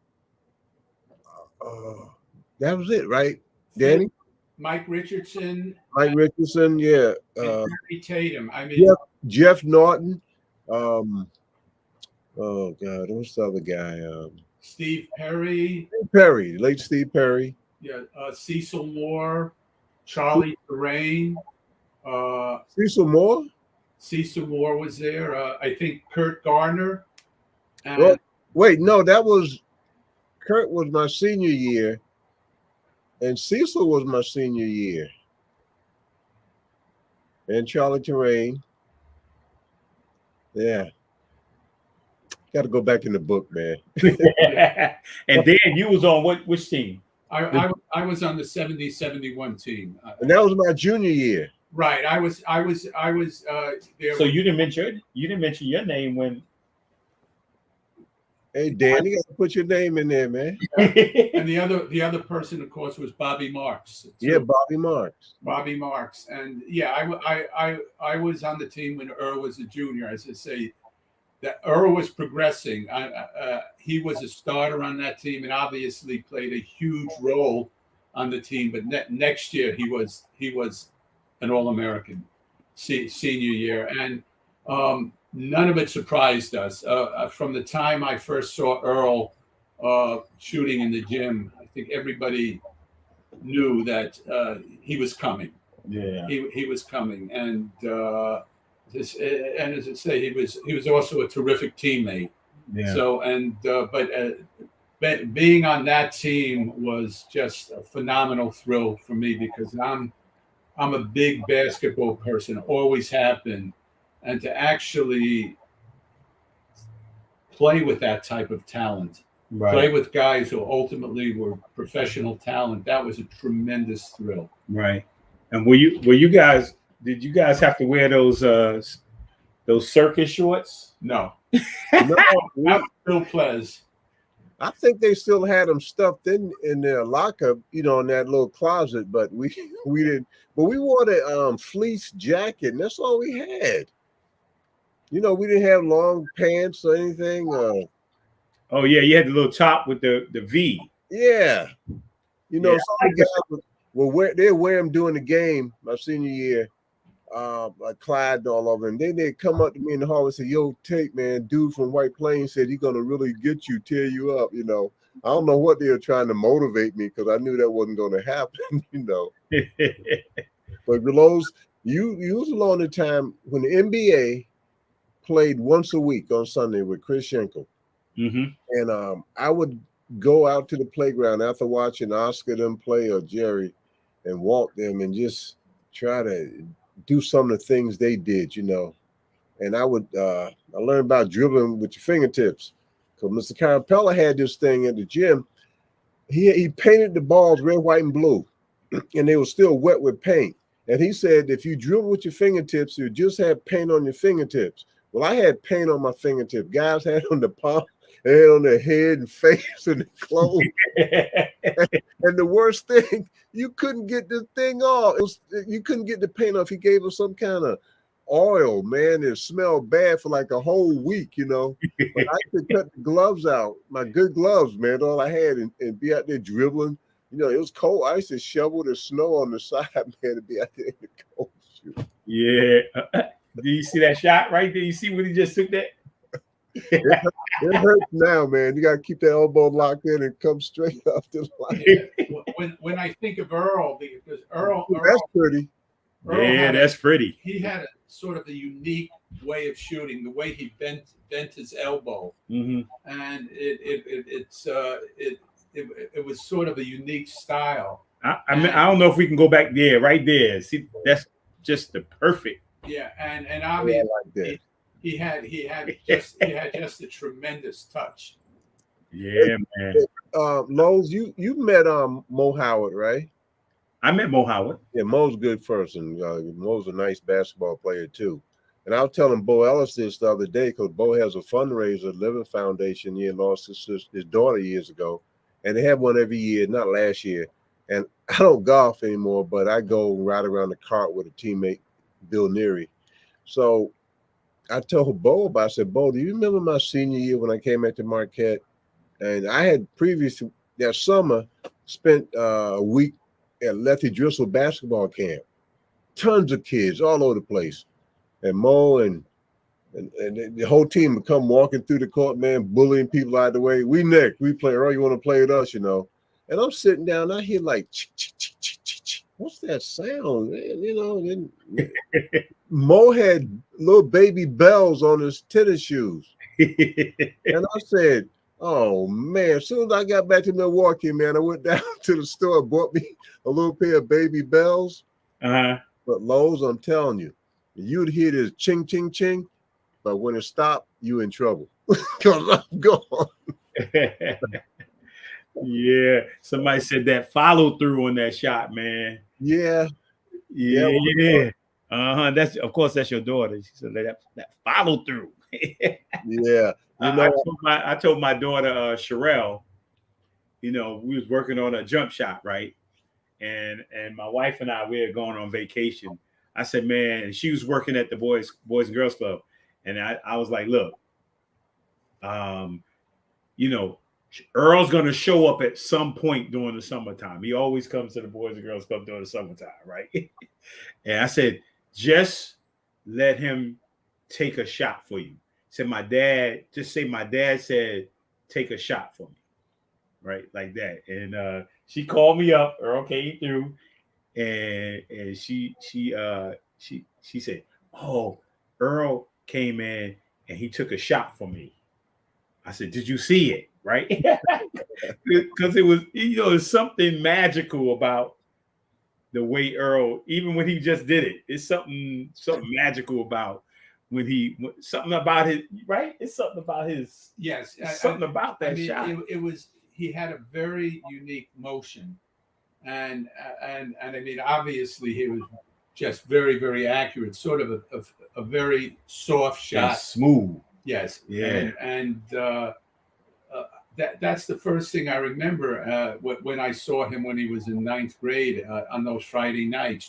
was it, right, Danny? Mike Richardson, yeah. Harry Tatum. I mean, Jeff Norton. Oh God, what's the other guy? Steve Perry. Late Steve Perry. Yeah, Cecil Moore, Charlie Terrain. Cecil Moore. Cecil Moore was there. I think Kurt Garner. And wait, no, Kurt was my senior year. And Cecil was my senior year. And Charlie Terrain. Yeah. Got to go back in the book, man. And then you was on which team? I was on the 70-71 team. And that was my junior year. Right. I was there. So you didn't mention your name when. Hey, Dan, you got to put your name in there, man. And the other person, of course, was Bobby Marks. Too. Yeah, Bobby Marks. And yeah, I was on the team when Earl was a junior. As I say, that Earl was progressing. He was a starter on that team, and obviously played a huge role on the team. But next year, he was an All-American senior year, and none of it surprised us. From the time I first saw Earl shooting in the gym, I think everybody knew that he was coming. Yeah, he was coming, and as I say, he was also a terrific teammate. Yeah. So but being on that team was just a phenomenal thrill for me, because I'm a big basketball person, always have been. And to actually play with that type of talent, play with guys who ultimately were professional talent, that was a tremendous thrill. Right. And did you guys have to wear those circus shorts? No. No, Bill Plez. I think they still had them stuffed in their locker, in that little closet, but we didn't. But we wore the fleece jacket, and that's all we had. We didn't have long pants or anything. Oh yeah, you had the little top with the V. Yeah, some guys they'd wear them during the game my senior year, like Clyde and all of them. And then they'd come up to me in the hall and say, "Yo, Tate, man, dude from White Plains said he's gonna really get you, tear you up." I don't know what they were trying to motivate me, because I knew that wasn't going to happen. But Lowe's, you was along the time when the NBA played once a week on Sunday with Chris Schenkel. Mm-hmm. And I would go out to the playground after watching Oscar them play or Jerry and walk them and just try to do some of the things they did, And I learned about dribbling with your fingertips, because Mr. Campella had this thing at the gym. He painted the balls red, white, and blue, and they were still wet with paint. And he said, if you dribble with your fingertips, you just have paint on your fingertips. Well, I had paint on my fingertips. Guys had on the palm, they had on their head and face and clothes. And the worst thing, you couldn't get the thing off. You couldn't get the paint off. He gave us some kind of oil, man. It smelled bad for like a whole week, But I could cut the gloves out, my good gloves, man, all I had, and be out there dribbling. It was cold. I used to shovel the snow on the side, man, to be out there in the cold. Shoot. Yeah. Do you see that shot right there? You see what he just took that? It hurts now, man. You got to keep that elbow locked in and come straight up to the line. When I think of Earl, because Earl, that's pretty. Yeah, that's pretty. He had a sort of a unique way of shooting, the way he bent his elbow, Mm-hmm. and it was sort of a unique style. I mean, I don't know if we can go back there, right there. See, that's just the perfect. Yeah, and Yeah, I obviously like that. he had just a tremendous touch. Yeah, man. Lowe's, you met Mo Howard, right? I met Mo Howard. Yeah, Mo's a good person. Mo's a nice basketball player too. And I was telling Bo Ellis this the other day because Bo has a fundraiser, Living Foundation. He had lost his daughter years ago, and they have one every year. Not last year. And I don't golf anymore, but I go ride around the cart with a teammate, Bill Neary. So I told Bo about. I said, Bo, do you remember my senior year when I came back to Marquette? And I had previous that summer spent a week at Lefty Driscoll basketball camp. Tons of kids all over the place. And Mo and the whole team would come walking through the court, man, bullying people out of the way. We next, we play. Earl, you want to play with us, you know? And I'm sitting down, I hear like, what's that sound, man? You know, and Mo had little baby bells on his tennis shoes. And I said, oh, man, as soon as I got back to Milwaukee, man, I went down to the store and bought me a little pair of baby bells. Uh-huh. But Lowe's, I'm telling you, you'd hear this ching, ching, ching. But when it stopped, you in trouble because I'm gone. Yeah, somebody said that follow through on that shot, man. Yeah. Yeah. Uh-huh. That's, of course, that's your daughter. She said that follow through. Yeah. You know, I told my daughter, Sherelle, you know, we was working on a jump shot, right? And my wife and I, we were going on vacation. I said, man, and she was working at the Boys and Girls Club. And I was like, look, you know, Earl's going to show up at some point during the summertime. He always comes to the Boys and Girls Club during the summertime, right? And I said, just let him take a shot for you. Said my dad, just say my dad said, take a shot for me, right? Like that. And she called me up, Earl came through, and she said, oh, Earl came in and he took a shot for me. I said, did you see it? Right? Because it was, you know, there's something magical about the way Earl, even when he just did it, it's something magical about something about his, right? It's something about his, yes, something about that shot. It was, he had a very unique motion, and I mean, obviously he was just very, very accurate, sort of a very soft shot, and smooth. Yes, yeah, and that's the first thing I remember when I saw him when he was in ninth grade on those Friday nights,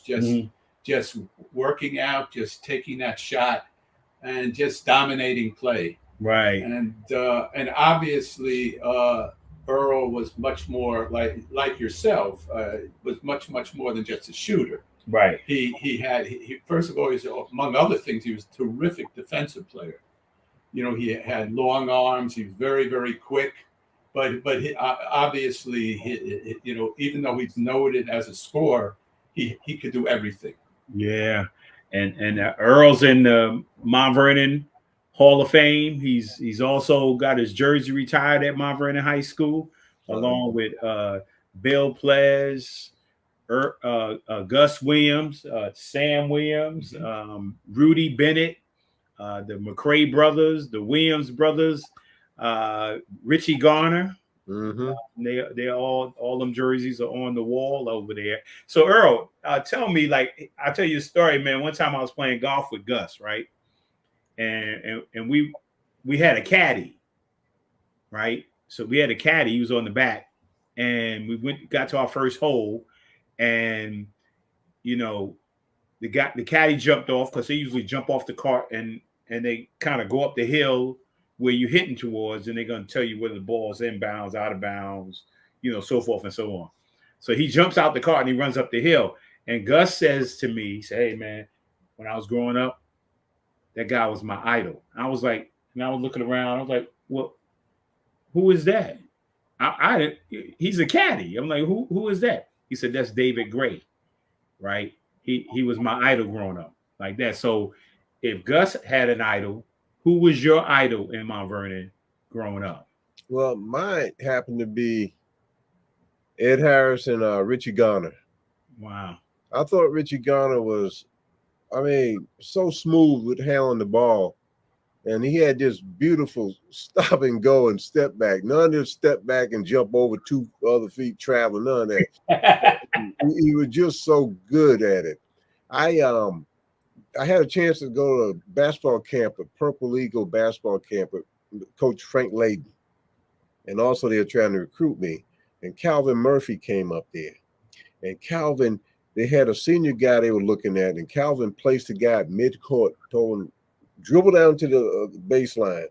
just working out, just taking that shot, and just dominating play. Right. And obviously Earl was much more like yourself, was much more than just a shooter. Right. He first of all, he's, among other things, he was a terrific defensive player. You know, he had long arms. He was very, very quick. But he, obviously, you know, even though he's noted as a scorer, he could do everything. Yeah. And Earl's in the Mount Vernon Hall of Fame. He's also got his jersey retired at Mount Vernon High School, along with Bill Plez, Gus Williams, Sam Williams, Rudy Bennett, the McCray brothers, the Williams brothers, Richie Garner. They all them jerseys are on the wall over there. So Earl, tell me, like, I'll tell you a story, man. One time I was playing golf with Gus, right? And we had a caddy, right? So we had a caddy. He was on the back, and we got to our first hole, and you know, the caddy jumped off because they usually jump off the cart and they kind of go up the hill where you're hitting towards, and they're going to tell you whether the ball's inbounds, out of bounds, you know, so forth and so on. So he jumps out the cart and he runs up the hill. And Gus says to me, he said, hey, man, when I was growing up, that guy was my idol. I was like, and I was looking around. I was like, well, who is that? He's a caddy. I'm like, who is that? He said, that's David Gray, right? he was my idol growing up like that. So if Gus had an idol, who was your idol in Mount Vernon growing up? Well, mine happened to be Ed Harris and Richie Garner. Wow. I thought Richie Garner was, I mean, so smooth with handling the ball. And he had this beautiful stop and go and step back. None of this step back and jump over 2 other feet traveling. None of that. he was just so good at it. I had a chance to go to a basketball camp, a Purple Eagle basketball camp with Coach Frank Layden. And also they were trying to recruit me. And Calvin Murphy came up there. And Calvin, they had a senior guy they were looking at, and Calvin placed the guy at mid-court, told him, dribble down to the baseline.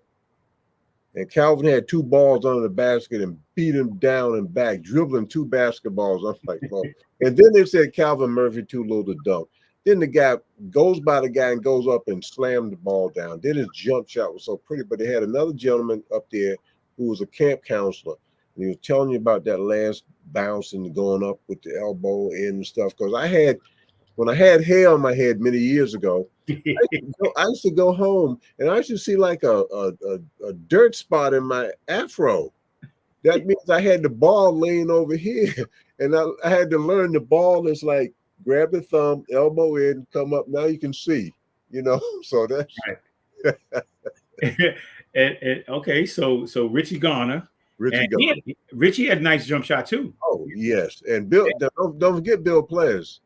And Calvin had 2 balls under the basket and beat him down and back, dribbling 2 basketballs. I'm like, oh. And then they said Calvin Murphy too low to dunk. Then the guy goes by the guy and goes up and slammed the ball down. Then his jump shot was so pretty. But they had another gentleman up there who was a camp counselor. And he was telling you about that last bounce and going up with the elbow in and stuff. Because when I had hair on my head many years ago, I used to go home and I used to see like a dirt spot in my afro. That means I had the ball laying over here. And I had to learn the ball is like grab the thumb, elbow in, come up. Now you can see, So that's right. and okay, so Richie Garner. Richie had a nice jump shot too. Oh yes, and Bill. Don't forget Bill Ples.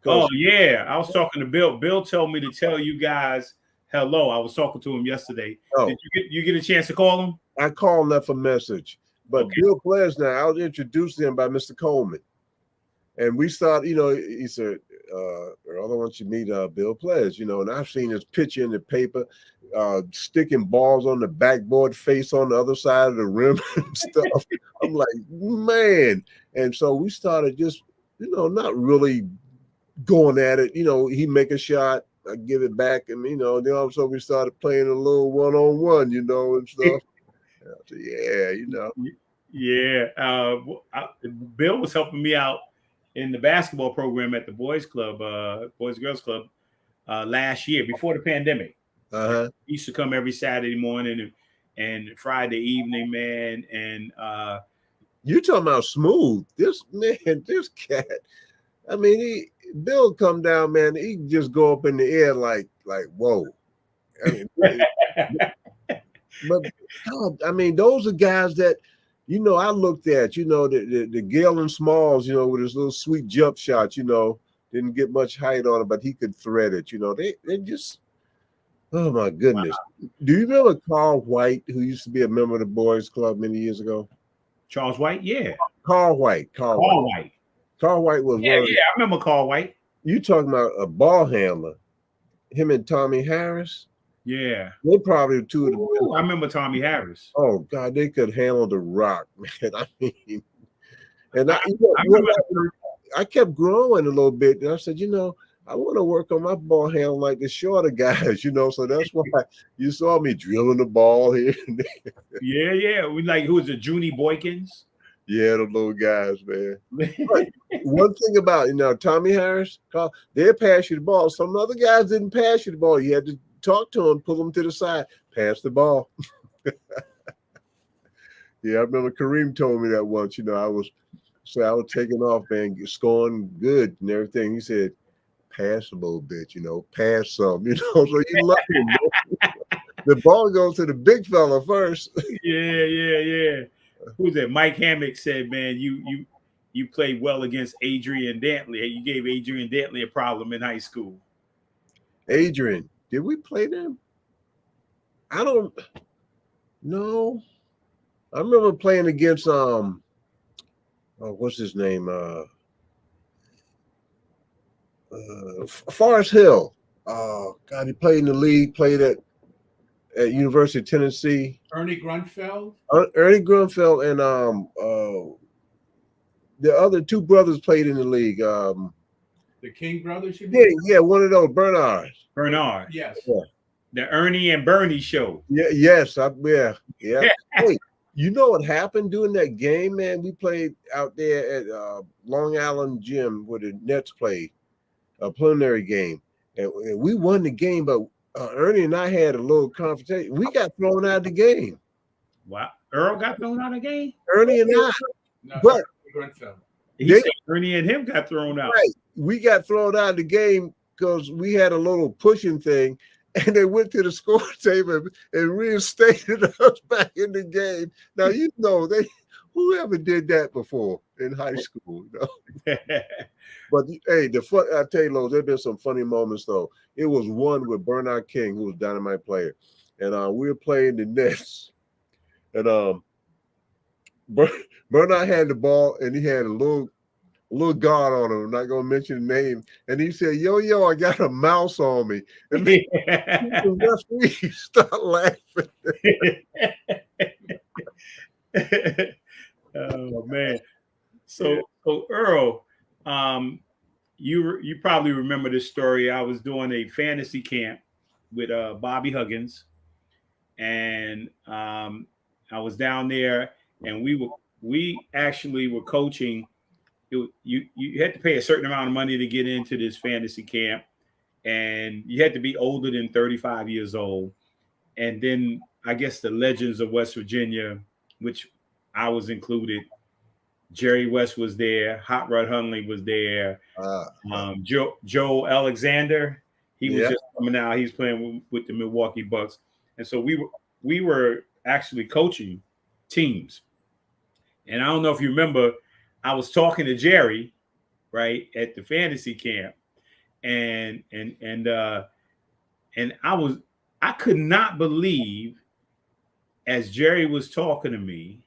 Oh yeah, I was talking to Bill. Bill told me to tell you guys hello. I was talking to him yesterday. Oh. Did you get a chance to call him? I called him, left a message. But okay. Bill Ples, now I was introduced him by Mr. Coleman, and we started. He said, "Earl, I want you to meet Bill Ples." And I've seen his picture in the paper, sticking balls on the backboard, face on the other side of the rim and stuff. I'm like, man. And so we started just, not really going at it. He make a shot, I give it back, and then also we started playing a little one-on-one, and stuff. Yeah. Bill was helping me out in the basketball program at the Boys Girls Club last year before the pandemic. He used to come every Saturday morning and Friday evening, man. And you talking about smooth? This cat. I mean, Bill come down, man. He just go up in the air like whoa. I mean, but I mean, those are guys that I looked at. The Galen Smalls, with his little sweet jump shot. Didn't get much height on him, but he could thread it. They just. Oh my goodness! Wow. Do you remember Carl White, who used to be a member of the Boys Club many years ago? Charles White, yeah. Carl White. Carl White was I remember Carl White. You talking about a ball handler? Him and Tommy Harris. Yeah, they're probably 2 of the. I remember Tommy Harris. Oh God, they could handle the rock, man. I mean, and I kept growing a little bit, and I said, I want to work on my ball handling like the shorter guys, So that's why you saw me drilling the ball here and there. Yeah. We who was it, Junie Boykins? Yeah, the little guys, man. One thing about, Tommy Harris, they'll pass you the ball. Some other guys didn't pass you the ball. You had to talk to them, pull them to the side, pass the ball. Yeah, I remember Kareem told me that once, I was taking off, man, scoring good and everything. He said, pass a little bit, pass some, so you love him. The ball goes to the big fella first. Yeah. Who's that? Mike Hammock said, man, you played well against Adrian Dantley. You gave Adrian Dantley a problem in high school. Adrian, did we play them? I don't know. I remember playing against what's his name? Forest Hill. Oh God, he played in the league, played at University of Tennessee. Ernie Grunfeld. Ernie Grunfeld and the other 2 brothers played in the league. The King brothers, you mean? Yeah, one of those, Bernard. Yes. Yeah. The Ernie and Bernie show. Yeah, yes, yeah. Hey, you know what happened during that game, man? We played out there at Long Island Gym where the Nets played. a preliminary game, and we won the game, but Ernie and I had a little confrontation. We got thrown out of the game. Wow. Earl got thrown out of the game? Ernie and I. No, But he said Ernie and him got thrown out. Right. We got thrown out of the game because we had a little pushing thing, and they went to the score table and reinstated us back in the game. Now, you know, whoever did that before in high school, you know? But hey, I tell you, Lowe's, there's been some funny moments though. It was one with Bernard King, who was dynamite player, and we were playing the Nets, and Bernard had the ball, and he had a little guard on him. I'm not gonna mention the name, and he said, "Yo, I got a mouse on me," and the referee start laughing. Oh man! So Earl, you probably remember this story. I was doing a fantasy camp with Bobby Huggins, and I was down there, and we actually were coaching. You had to pay a certain amount of money to get into this fantasy camp, and you had to be older than 35 years old. And then I guess the Legends of West Virginia, which I was included. Jerry West was there. Hot Rod Hundley was there. Joe Alexander, he was just coming out. He was playing with the Milwaukee Bucks, and so we were actually coaching teams. And I don't know if you remember, I was talking to Jerry, right, at the fantasy camp, and I could not believe, as Jerry was talking to me,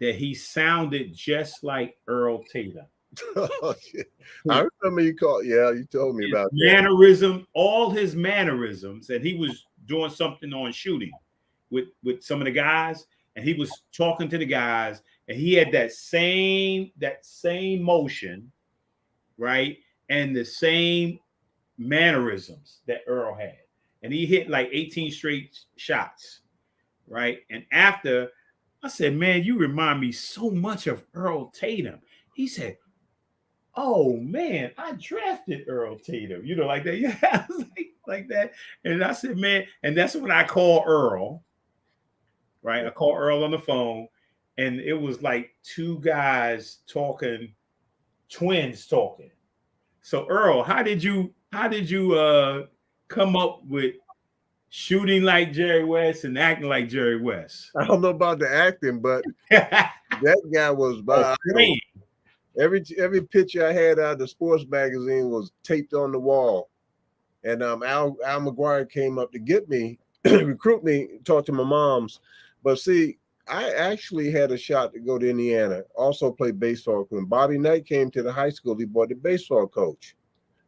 that he sounded just like Earl Tatum. Oh, shit. I remember you told me about mannerism, all his mannerisms, and he was doing something on shooting with some of the guys, and he was talking to the guys, and he had that same motion, right, and the same mannerisms that Earl had, and he hit like 18 straight shots, right, and after. I said, man, you remind me so much of Earl Tatum. He said, oh, man, I drafted Earl Tatum. You know, like that. Yeah, like that. And I said, man, and that's when I call Earl, right? I call Earl on the phone, and it was like two guys talking, twins talking. So, Earl, how did you come up with shooting like Jerry West and acting like Jerry West? I don't know about the acting, but that guy was every picture I had out of the sports magazine was taped on the wall. And Al McGuire came up to get me, recruit me, talk to my moms. But see, I actually had a shot to go to Indiana, also play baseball. When Bobby Knight came to the high school, he brought the baseball coach.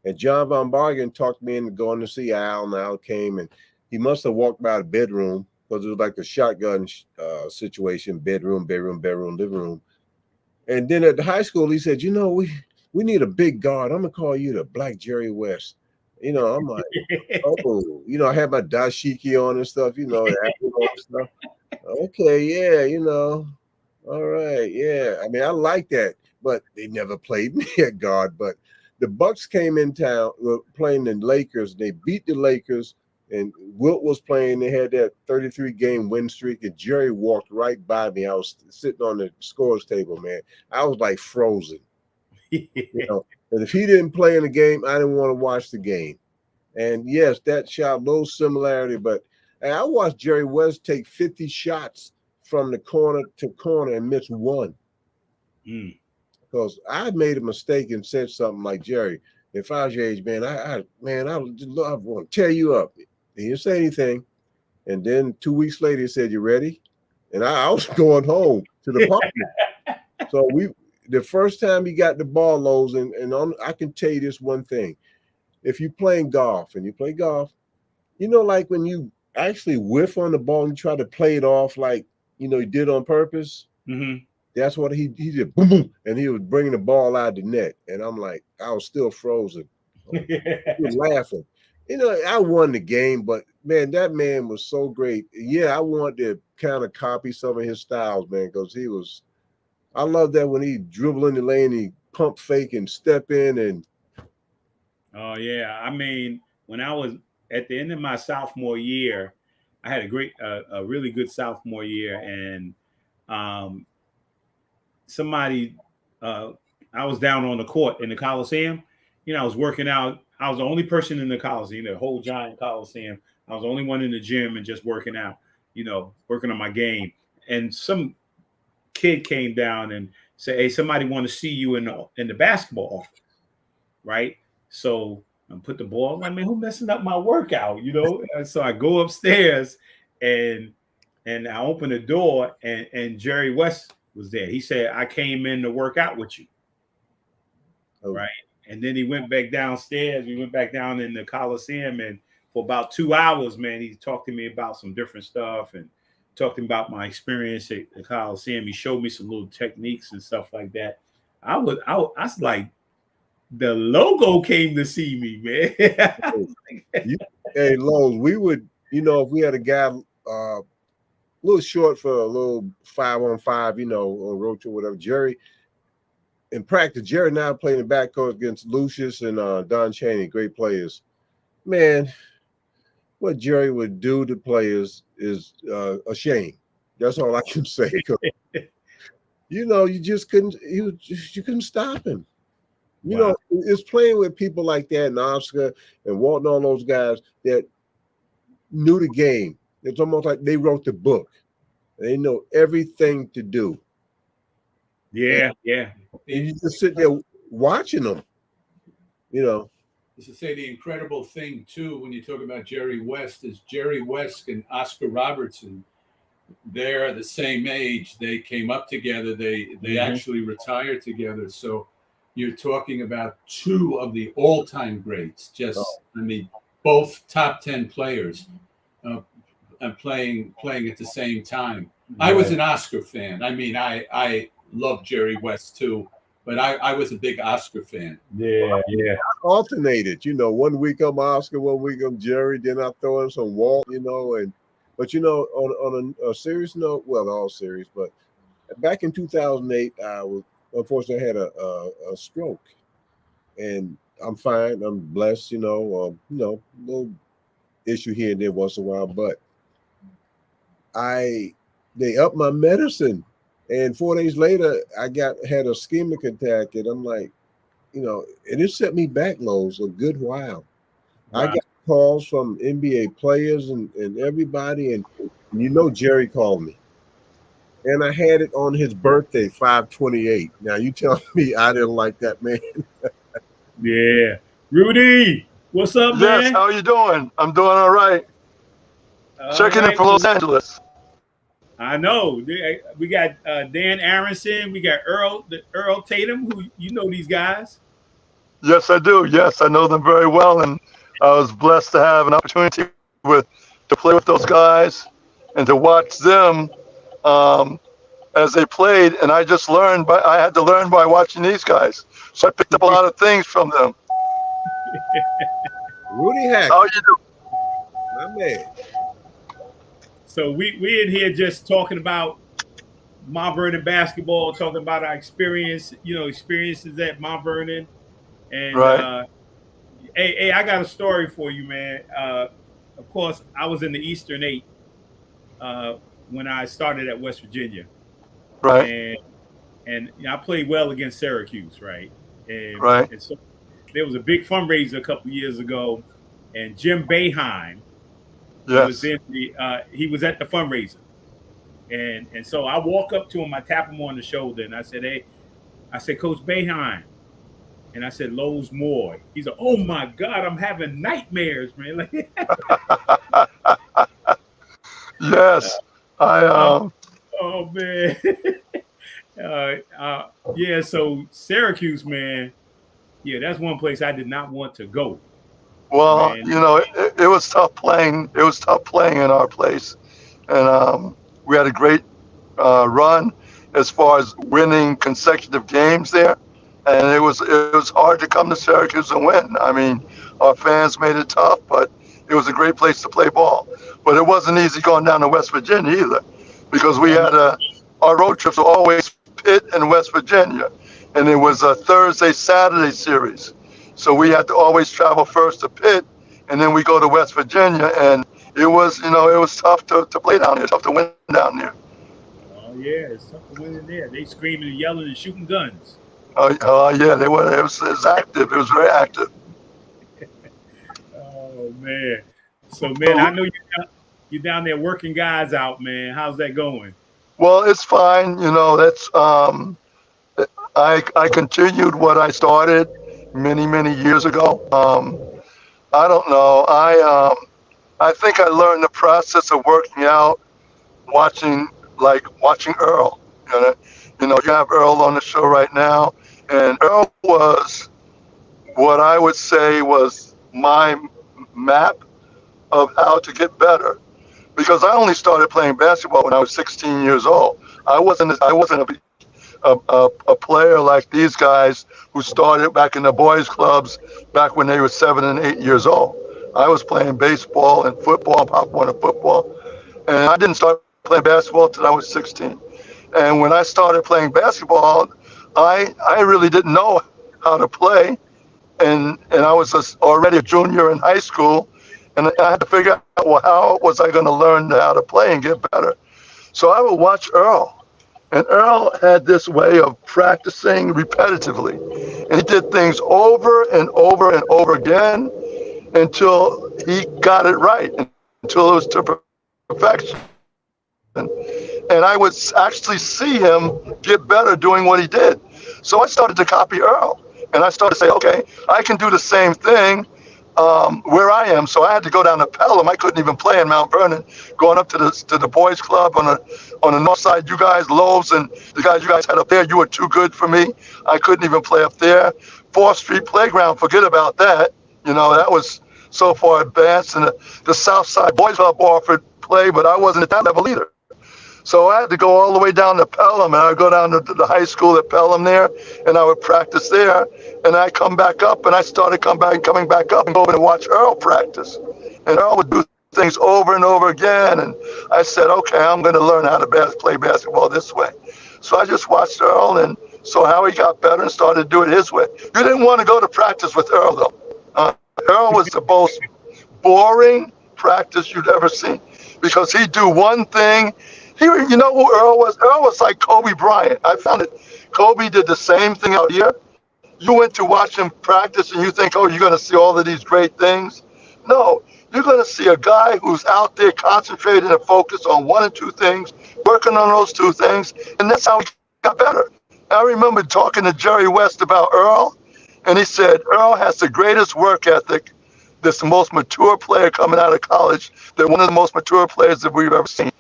And John Von Bargen talked me into going to see Al, and Al came, and he must have walked by the bedroom because it was like a shotgun situation, bedroom, living room. And then at the high school, he said, you know, we need a big guard. I'm going to call you the Black Jerry West. You know, I'm like, oh, you know, I had my dashiki on and stuff, you know, stuff. Okay, yeah, you know, all right, yeah. I mean, I like that, but they never played me at guard. But the Bucks came in town playing the Lakers. They beat the Lakers. And Wilt was playing. They had that 33-game win streak, and Jerry walked right by me. I was sitting on the scores table, man. I was like frozen. You know, and if he didn't play in the game, I didn't want to watch the game. And yes, that shot, no similarity, but I watched Jerry West take 50 shots from the corner to corner and miss one. Because I made a mistake and said something like, Jerry, if I was your age, man, I want to tear you up. He didn't say anything. And then 2 weeks later, he said, you ready? And I was going home to the apartment. So the first time he got the ball, Lowe's, I can tell you this one thing. If you're playing golf and you play golf, you know, like when you actually whiff on the ball and you try to play it off like, you know, you did on purpose. Mm-hmm. That's what he did, boom, boom, and he was bringing the ball out of the net. And I'm like, I was still frozen. He was laughing. You know, I won the game, but, man, that man was so great. Yeah, I wanted to kind of copy some of his styles, man, because I love that when he dribble in the lane, he pump fake and step in, and Oh yeah, I mean, when I was at the end of my sophomore year, I had a really good sophomore year, and um, somebody, uh, I was down on the court in the Coliseum. I was working out. I was the only person in the Coliseum, the whole giant Coliseum. I was the only one in the gym and just working out. Working on my game. And some kid came down and said, "Hey, somebody want to see you in the basketball office." Right? So I put the ball. I'm like, man, who messing up my workout? And so I go upstairs and I open the door and Jerry West was there. He said, "I came in to work out with you." Oh. Right. And then he went back downstairs. We went back down in the Coliseum, and for about 2 hours, man, he talked to me about some different stuff and talked to me about my experience at the Coliseum. He showed me some little techniques and stuff like that. I was like, the logo came to see me, man. Hey, Lowe's, we would, if we had a guy a little short for a little 5-on-5, or roach or whatever, Jerry, in practice, Jerry now playing the backcourt against Lucius and Don Chaney, great players. Man, what Jerry would do to players is a shame. That's all I can say. You just couldn't. You couldn't stop him. Wow. It's playing with people like that, and Oscar and Walton, all those guys that knew the game. It's almost like they wrote the book. They know everything to do. Yeah. And you just sit there watching them. Just to say, the incredible thing too, when you talk about Jerry West, is Jerry West and Oscar Robertson. They're the same age. They came up together. They actually retired together. So you're talking about two of the all-time greats. Both top 10 players and playing at the same time. I was an Oscar fan. I mean, I love Jerry West too, but I was a big Oscar fan. Yeah. Alternated, 1 week I'm Oscar, 1 week I'm Jerry, then I throw in some Walt, but on a serious note, well, all serious, but back in 2008, unfortunately I had a stroke, and I'm fine. I'm blessed, little issue here and there once in a while, but they upped my medicine, and 4 days later I had a ischemic attack, and I'm like, and it set me back, Lowe's, a good while. Wow. I got calls from NBA players and everybody, and Jerry called me, and I had it on his birthday, 5/28. Now you tell me I didn't like that, man. Yeah, Rudy, what's up, man? Yes, how are you doing? I'm doing all right. Checking in from Los Angeles. I know. We got Dan Aronson. We got Earl Tatum, who these guys. Yes, I do. Yes, I know them very well, and I was blessed to have an opportunity to play with those guys and to watch them as they played. And I just learned I had to learn by watching these guys, so I picked up a lot of things from them. Rudy Hack. How are you doing? My man. So we in here just talking about Mount Vernon basketball, talking about our experiences at Mount Vernon. And right. Hey, I got a story for you, man. Of course, I was in the Eastern 8 when I started at West Virginia. Right. And I played well against Syracuse, right? Right. And so there was a big fundraiser a couple years ago, and Jim Boeheim was in he was at the fundraiser. And so I walk up to him, I tap him on the shoulder, and I said, "Hey," I said, "Coach Boeheim." And I said, "Lowe's Moore." He's like, "Oh my God, I'm having nightmares, man." Like, yes. Oh man. Yeah, so Syracuse, man. Yeah, that's one place I did not want to go. Well, it was tough playing. It was tough playing in our place, and we had a great run as far as winning consecutive games there. And it was hard to come to Syracuse and win. I mean, our fans made it tough, but it was a great place to play ball. But it wasn't easy going down to West Virginia either, because we had our road trips were always Pitt and West Virginia, and it was a Thursday-Saturday series. So we had to always travel first to Pitt, and then we go to West Virginia, and it was, it was tough to play down there, tough to win down there. Oh yeah, it's tough to win in there. They screaming and yelling and shooting guns. Yeah, they were. It was active. It was very active. Oh man. So man, I know you're down there working guys out, man. How's that going? Well, it's fine. That's I continued what I started many years ago. I don't know. I think I learned the process of working out watching Earl. You have Earl on the show right now, and Earl was what I would say was my map of how to get better. Because I only started playing basketball when I was 16 years old. I wasn't a player like these guys who started back in the boys' clubs back when they were 7 and 8 years old. I was playing baseball and football, Pop Warner football, and I didn't start playing basketball until I was 16. And when I started playing basketball, I really didn't know how to play, and I was already a junior in high school, and I had to figure out, well, how was I going to learn how to play and get better? So I would watch Earl, and Earl had this way of practicing repetitively, and he did things over and over and over again until he got it right, until it was to perfection. And I would actually see him get better doing what he did. So I started to copy Earl, and I started to say, okay, I can do the same thing where I am. So I had to go down to Pelham. I couldn't even play in Mount Vernon. Going up to the boys club on the north side, you guys, Lowe's, and the guys you guys had up there, you were too good for me. I couldn't even play up there. 4th Street Playground, forget about that. That was so far advanced. And the South Side Boys Club offered play, but I wasn't at that level either. So I had to go all the way down to Pelham, and I would go down to the high school at Pelham there, and I would practice there. And I come back up, and I started coming back up and go over and watch Earl practice. And Earl would do things over and over again. And I said, okay, I'm going to learn how to play basketball this way. So I just watched Earl and saw how he got better and started to do it his way. You didn't want to go to practice with Earl, though. Earl was the most boring practice you'd ever seen, because he'd do one thing. You know who Earl was? Earl was like Kobe Bryant. I found it. Kobe did the same thing out here. You went to watch him practice and you think, oh, you're going to see all of these great things. No, you're going to see a guy who's out there concentrated and focused on one or two things, working on those two things, and that's how he got better. I remember talking to Jerry West about Earl, and he said, Earl has the greatest work ethic. This the most mature player coming out of college. They're one of the most mature players that we've ever seen.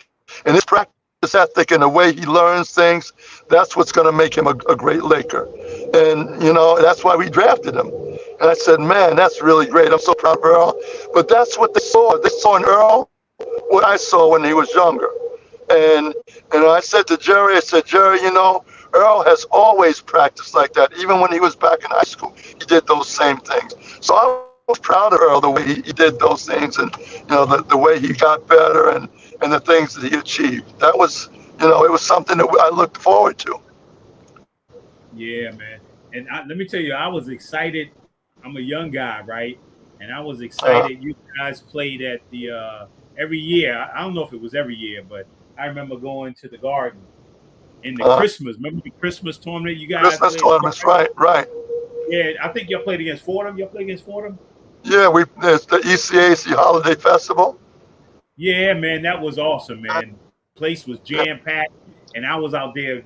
And his practice ethic and the way he learns things, that's what's going to make him a great Laker. And, that's why we drafted him. And I said, man, that's really great. I'm so proud of Earl. But that's what they saw. They saw in Earl what I saw when he was younger. And I said to Jerry, Jerry, Earl has always practiced like that. Even when he was back in high school, he did those same things. So I was proud of Earl, the way he did those things, and, the way he got better and the things that he achieved. That was, it was something that I looked forward to. Yeah, man. And let me tell you, I was excited. I'm a young guy, right? And I was excited. You guys played at the every year. I don't know if it was every year, but I remember going to the Garden in the Christmas. Remember the Christmas tournament? You guys Christmas tournaments, right. Yeah, I think y'all played against Fordham. Y'all played against Fordham? Yeah, there's the ECAC Holiday Festival. Yeah, man, that was awesome, man. Place was jam-packed, and I was out there.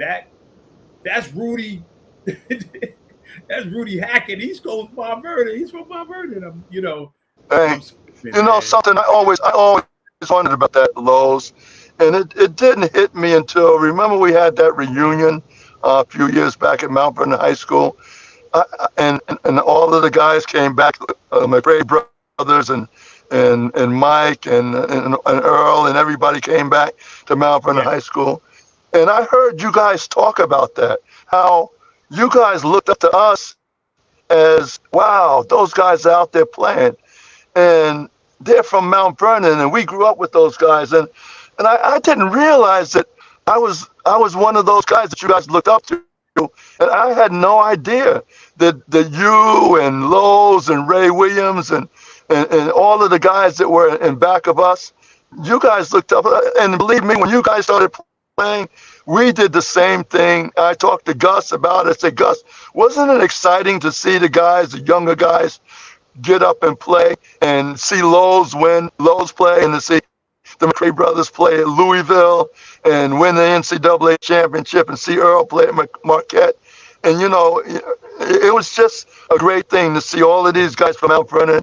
That's Rudy. That's Rudy Hackett. He's from Mount Vernon. He's from Mount Vernon. Something I always wondered about that, Lowe's, and it didn't hit me until, remember we had that reunion a few years back at Mount Vernon High School, and all of the guys came back, my Bray brothers and Mike and Earl and everybody came back to Mount Vernon High School. And I heard you guys talk about that, how you guys looked up to us as, wow, those guys out there playing. And they're from Mount Vernon, and we grew up with those guys. And I didn't realize that I was one of those guys that you guys looked up to. And I had no idea that you and Lowe's and Ray Williams and all of the guys that were in back of us, you guys looked up. And believe me, when you guys started playing, we did the same thing. I talked to Gus about it. I said, Gus, wasn't it exciting to see the guys, the younger guys, get up and play and see Lowe's play, and to see the McRae brothers play at Louisville and win the NCAA championship, and see Earl play at Marquette. And, it was just a great thing to see all of these guys from Mount Vernon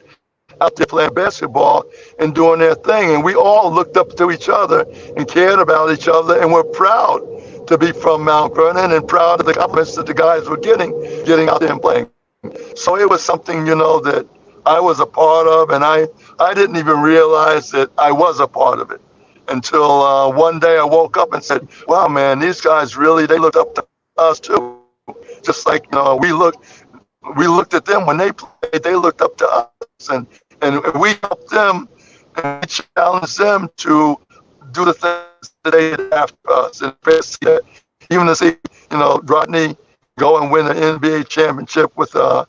out there playing basketball and doing their thing. And we all looked up to each other and cared about each other, and we're proud to be from Mount Vernon and proud of the compliments that the guys were getting out there and playing. So it was something, that I was a part of, and I didn't even realize that I was a part of it until one day I woke up and said, wow, man, these guys really, they looked up to us too. Just like, we looked at them when they played, they looked up to us, and we helped them and we challenged them to do the things that they did after us. And even to see, Rodney go and win an NBA championship with the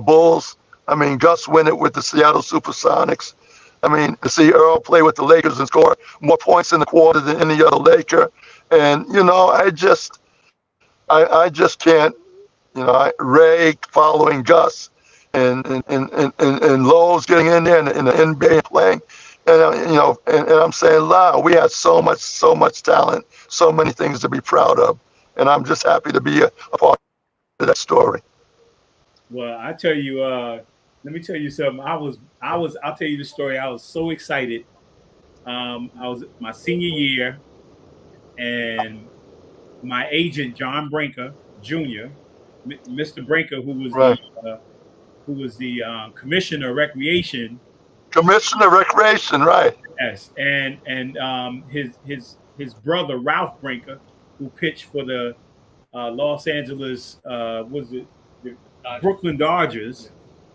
Bulls. I mean, Gus win it with the Seattle Supersonics. I mean, to see Earl play with the Lakers and score more points in the quarter than any other Laker. And, I just can't, Ray following Gus and Lowe's getting in there in the NBA playing. And, and I'm saying, wow, we had so much talent, so many things to be proud of. And I'm just happy to be a part of that story. Well, I tell you, let me tell you something. I'll tell you the story. I was so excited. I was my senior year, and my agent, John Brinker Jr., Mr. Brinker, who was the commissioner of recreation. Commissioner of recreation, right? Yes, and his brother Ralph Brinker, who pitched for the Los Angeles Brooklyn Dodgers,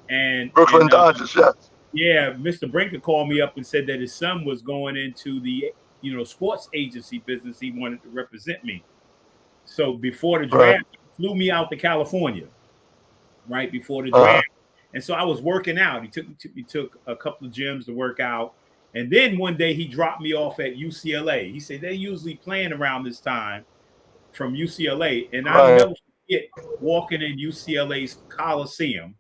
Dodgers, yes. Yeah, Mr. Brinker called me up and said that his son was going into the sports agency business. He wanted to represent me. So before the draft, he flew me out to California, right before the draft. And so I was working out. He took a couple of gyms to work out. And then one day he dropped me off at UCLA. He said they're usually playing around this time from UCLA. And I'll never forget walking in UCLA's Coliseum.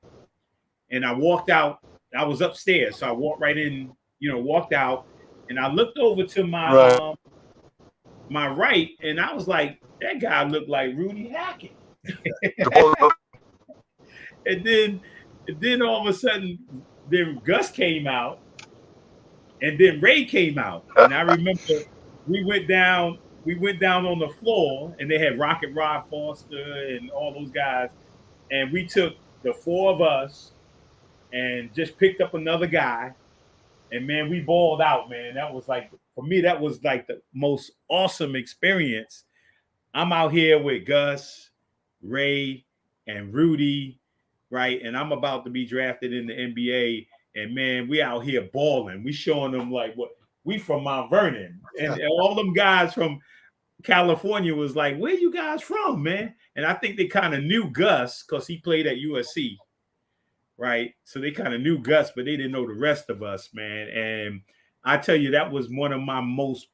And I walked out. I was upstairs. So I walked right in, walked out. And I looked over to my my right. And I was like, that guy looked like Rudy Hackett. And then all of a sudden, then Gus came out, and then Ray came out. And I remember we went down on the floor, and they had Rocket Rod Foster and all those guys. And we took the four of us and just picked up another guy. And man, we balled out, man. That was like, for me, that was like the most awesome experience. I'm out here with Gus, Ray, and Rudy, right? And I'm about to be drafted in the NBA. And man, we out here balling. We showing them like what we from Mount Vernon. And all them guys from California was like, where you guys from, man? And I think they kind of knew Gus because he played at USC, right? So they kind of knew Gus, but they didn't know the rest of us, man. And I tell you, that was one of my most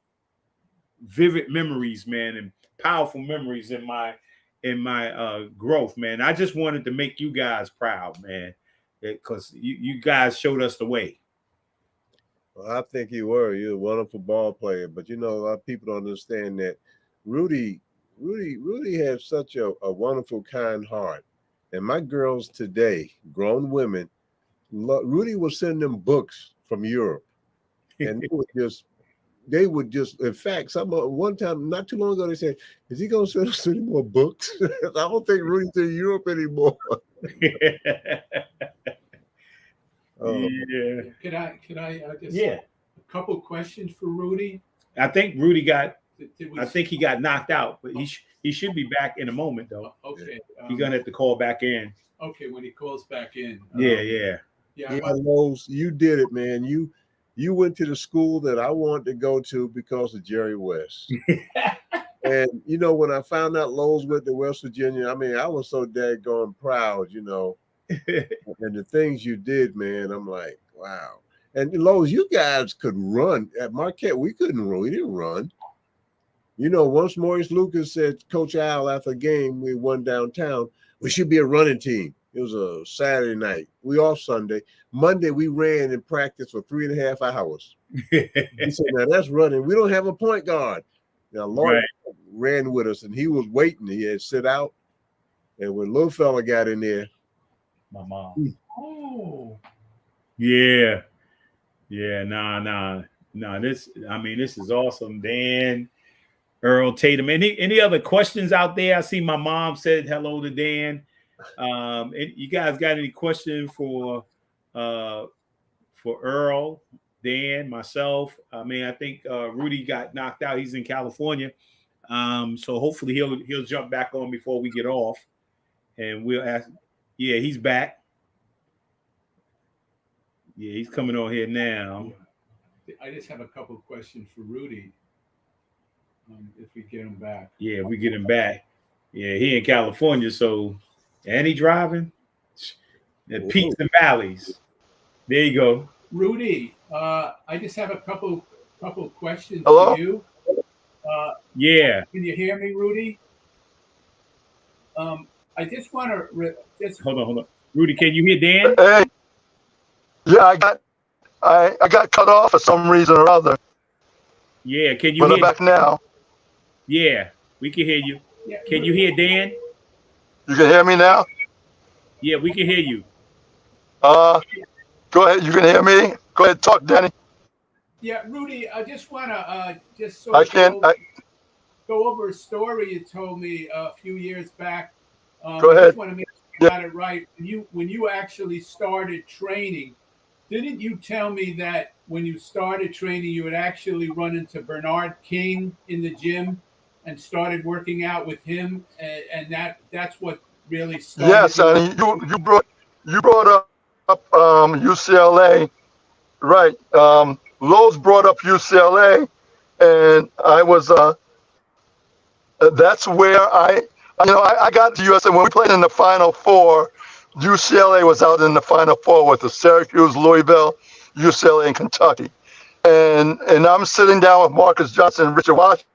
vivid memories, man, and powerful memories in my growth, man. I just wanted to make you guys proud, man, because you guys showed us the way. Well, I think you were. You're a wonderful ball player, but a lot of people don't understand that Rudy has such a wonderful, kind heart. And my girls today, grown women, Rudy will send them books from Europe, and they would just, in fact, one time, not too long ago, they said, is he going to send us any more books? I don't think Rudy's in Europe anymore. Yeah. Can I just a couple questions for Rudy? I think Rudy he got knocked out, but he should be back in a moment though. Okay. He's gonna have to call back in. Okay, when he calls back in. Yeah, Lowe's, you did it, man. You went to the school that I wanted to go to because of Jerry West. And you know, when I found out Lowe's went to West Virginia, I mean, I was so daggone proud, you know, and the things you did, man. I'm like, wow. And Lowe's, you guys could run at Marquette. We couldn't run. We didn't run. You know, once Maurice Lucas said, Coach Al, after a game, we won downtown, we should be a running team. It was a Saturday night. We off Sunday. Monday, we ran in practice for 3.5 hours. He said, now that's running. We don't have a point guard. Now, Lloyd ran with us, and he was waiting. He had sit out. And when little fella got in there. My mom. Oh. Yeah. Yeah, nah. This is awesome. Dan, Earl, Tatum. Any other questions out there? I see my mom said hello to Dan. You guys got any questions for Earl, Dan, myself? I mean, I think Rudy got knocked out. He's in California. So hopefully he'll jump back on before we get off. And we'll ask. Yeah, he's back. Yeah, he's coming on here now. I just have a couple of questions for Rudy. If we get him back. Yeah, if we get him back. Yeah, he in California, so and he driving. The peaks and valleys. There you go. Rudy, I just have a couple of questions Hello? for you. Yeah. Can you hear me, Rudy? I just want to hold on. Rudy, can you hear Dan? Hey. Yeah, I got cut off for some reason or other. Yeah, can you but hear? I'm back now. Yeah, we can hear you. Yeah. Can you hear Dan? You can hear me now? Yeah, we can hear you. Go ahead. You can hear me? Go ahead, talk, Danny. Yeah, Rudy, I just want to go over a story you told me a few years back. Go ahead. I just want to make sure I got it right. When you actually started training, didn't you tell me that when you started training, you would actually run into Bernard King in the gym and started working out with him, and that's what really started? Yes, and you brought up UCLA, right? Lowe's brought up UCLA, and I was that's where I got to USC when we played in the Final Four. UCLA was out in the Final Four with the Syracuse, Louisville, UCLA, and Kentucky. And I'm sitting down with Marcus Johnson and Richard Washington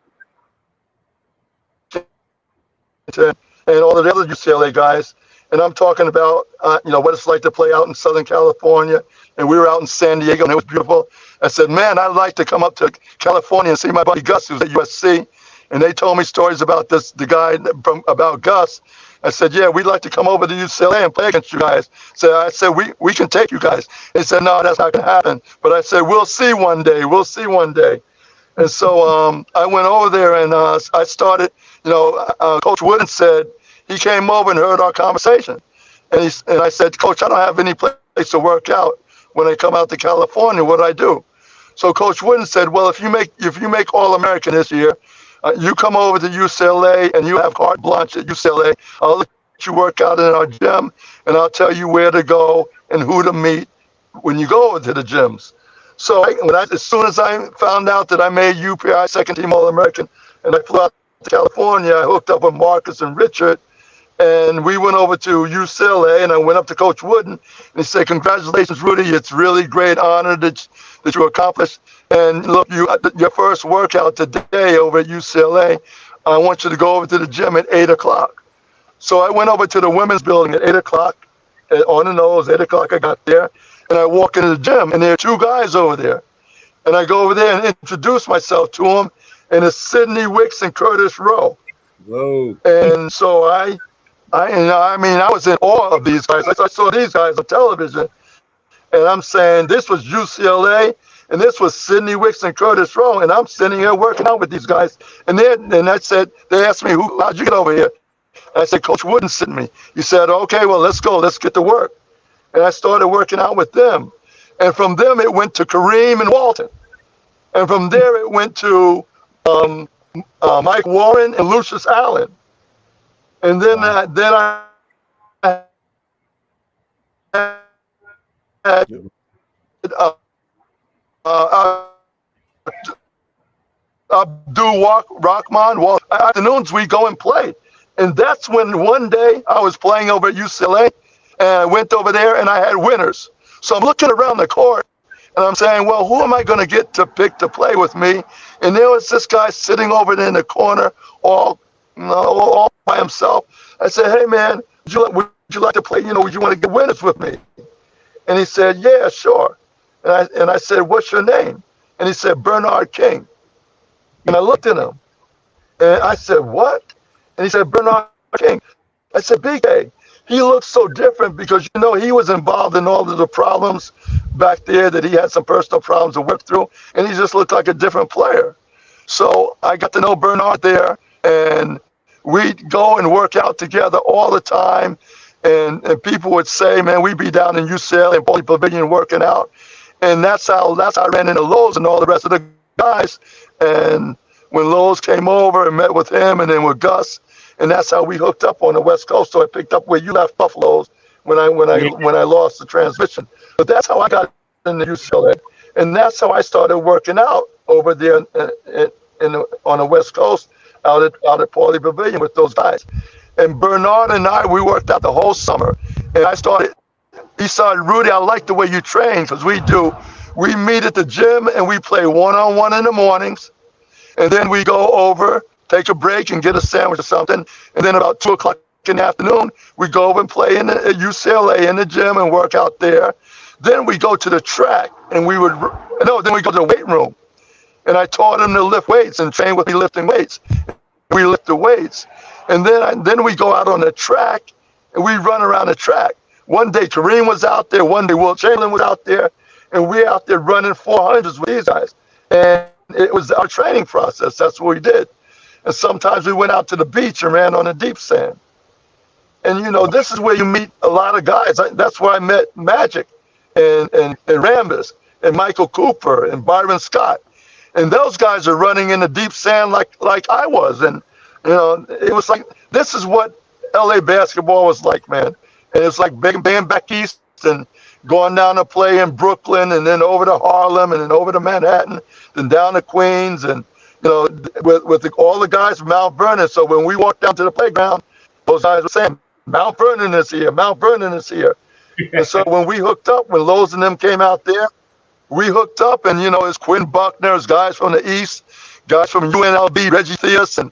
and all of the other UCLA guys. And I'm talking about, what it's like to play out in Southern California. And we were out in San Diego, and it was beautiful. I said, man, I'd like to come up to California and see my buddy Gus, who's at USC. And they told me stories about about Gus. I said, yeah, we'd like to come over to UCLA and play against you guys. So I said, we can take you guys. They said, no, that's not going to happen. But I said, we'll see one day. And so I went over there and I started, Coach Wooden said, he came over and heard our conversation. And I said, Coach, I don't have any place to work out when I come out to California. What do I do? So Coach Wooden said, well, if you make All-American this year, you come over to UCLA and you have carte blanche at UCLA. I'll let you work out in our gym, and I'll tell you where to go and who to meet when you go over to the gyms. So as soon as I found out that I made UPI second-team All-American and I flew out to California, I hooked up with Marcus and Richard, and we went over to UCLA, and I went up to Coach Wooden, and he said, congratulations, Rudy. It's really great honor that you accomplished. And look, your first workout today over at UCLA, I want you to go over to the gym at 8 o'clock. So I went over to the women's building at 8 o'clock. On the nose, 8 o'clock I got there, and I walk into the gym, and there are two guys over there. And I go over there and introduce myself to them, and it's Sidney Wicks and Curtis Rowe. Whoa. And so I was in awe of these guys. I saw these guys on television, and I'm saying this was UCLA, and this was Sidney Wicks and Curtis Rowe, and I'm sitting here working out with these guys. And they asked me, how'd you get over here? And I said, Coach Wooden sent me. He said, okay, well, let's go. Let's get to work. And I started working out with them. And from them, it went to Kareem and Walton. And from there, it went to Mike Warren and Lucius Allen. And then I had Abdul Rahman. Well, afternoons we go and play. And that's when one day I was playing over at UCLA and I went over there and I had winners. So I'm looking around the court and I'm saying, well, who am I going to get to pick to play with me? And there was this guy sitting over there in the corner all by himself. I said, hey, man, would you like to play? Would you want to get winners with me? And he said, yeah, sure. And I said, what's your name? And he said, Bernard King. And I looked at him and I said, what? And he said, Bernard King. I said, BK, he looks so different because, he was involved in all of the problems back there, that he had some personal problems to work through, and he just looked like a different player. So I got to know Bernard there, and we'd go and work out together all the time. And people would say, man, we'd be down in UCLA and Paulie Pavilion working out. And that's how I ran into Lowe's and all the rest of the guys. And when Lowe's came over and met with him and then with Gus, and that's how we hooked up on the West Coast. So I picked up where you left Buffalo's when I lost the transmission. But that's how I got into UCLA, and that's how I started working out over there on the West Coast, out at Paulie Pavilion with those guys. And Bernard and I, we worked out the whole summer. And he started, Rudy, I like the way you train, because we meet at the gym and we play one-on-one in the mornings. And then we go over, take a break and get a sandwich or something. And then about 2 o'clock in the afternoon, we go over and play at UCLA in the gym and work out there. Then we go to the track and then we go to the weight room. And I taught him to lift weights and train with me lifting weights. We lift the weights. And then we go out on the track and we run around the track. One day Kareem was out there, one day Will Chamberlain was out there, and we're out there running 400s with these guys. And it was our training process. That's what we did. And sometimes we went out to the beach and ran on the deep sand. And, this is where you meet a lot of guys. That's where I met Magic and Rambis and Michael Cooper and Byron Scott. And those guys are running in the deep sand like I was. And, it was like, this is what LA basketball was like, man. And it's like being back east and going down to play in Brooklyn and then over to Harlem and then over to Manhattan, then down to Queens and, with all the guys from Mount Vernon. So when we walked down to the playground, those guys were saying, Mount Vernon is here, Mount Vernon is here. And so when we hooked up, when Lowe's and them came out there, we hooked up and, it's Quinn Buckner, it's guys from the East, guys from UNLV, Reggie Theus, and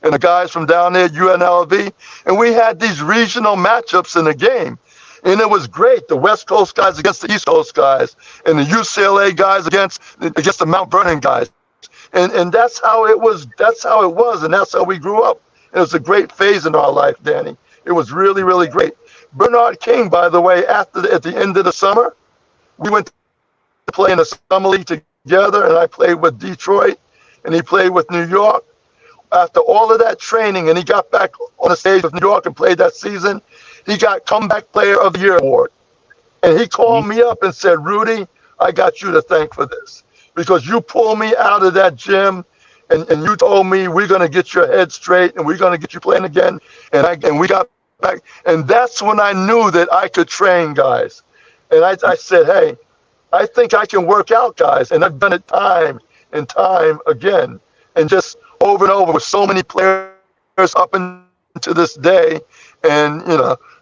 the guys from down there at UNLV. And we had these regional matchups in the game. And it was great. The West Coast guys against the East Coast guys, and the UCLA guys against the Mount Vernon guys. And that's how it was. That's how it was. And that's how we grew up. It was a great phase in our life, Danny. It was really, really great. Bernard King, by the way, at the end of the summer, we went to play in the summer league together, and I played with Detroit, and he played with New York. After all of that training, and he got back on the stage with New York and played that season, he got Comeback Player of the Year award. And he called me up and said, Rudy, I got you to thank for this, because you pulled me out of that gym and you told me we're going to get your head straight and we're going to get you playing again. And we got back. And that's when I knew that I could train guys. And I said, hey, I think I can work out guys. And I've done it time and time again. And just over and over with so many players up into this day. And,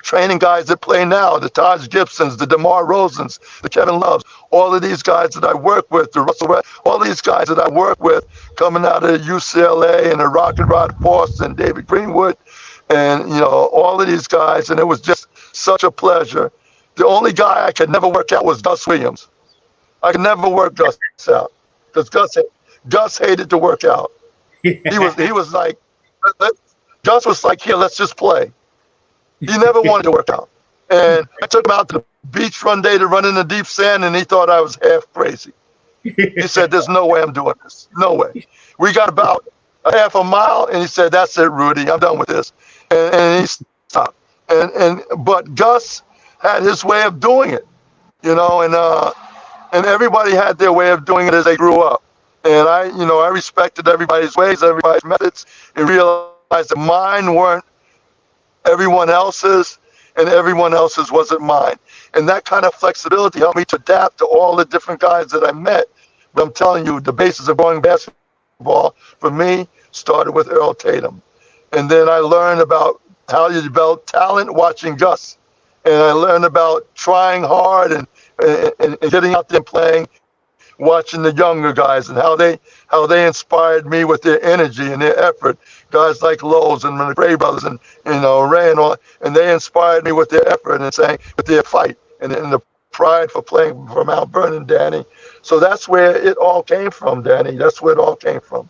training guys that play now, the Taj Gibsons, the DeMar Rosens, the Kevin Loves, all of these guys that I work with, the Russell West, all these guys that I work with coming out of UCLA and the Rock and Rod Force and David Greenwood and, all of these guys. And it was just such a pleasure. The only guy I could never work out was Gus Williams. I could never work Gus out because Gus hated to work out. He was like, Gus was like, here, let's just play. He never wanted to work out. And I took him out to the beach one day to run in the deep sand, and he thought I was half crazy. He said, there's no way I'm doing this. No way. We got about a half a mile, and he said, that's it, Rudy. I'm done with this. And he stopped. But Gus had his way of doing it, and everybody had their way of doing it as they grew up. And I respected everybody's ways, everybody's methods, and realized that mine weren't everyone else's, and everyone else's wasn't mine. And that kind of flexibility helped me to adapt to all the different guys that I met. But I'm telling you, the basis of growing basketball basketball for me started with Earl Tatum. And then I learned about how you develop talent watching Gus. And I learned about trying hard and getting out there and playing, watching the younger guys and how they inspired me with their energy and their effort. Guys like Lowe's and the Gray brothers and Ray and all, and they inspired me with their effort and saying with their fight and the pride for playing for Mount Vernon, Danny. So that's where it all came from, Danny. That's where it all came from.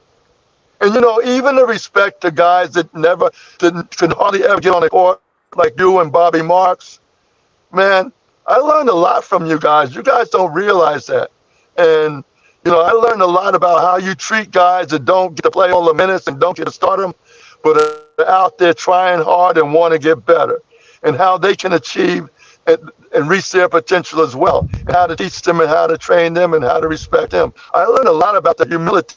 And even the respect to guys that never could hardly ever get on the court, like you and Bobby Marks, man, I learned a lot from you guys. You guys don't realize that. And, I learned a lot about how you treat guys that don't get to play all the minutes and don't get to start them, but are out there trying hard and want to get better, and how they can achieve and reach their potential as well, and how to teach them and how to train them and how to respect them. I learned a lot about the humility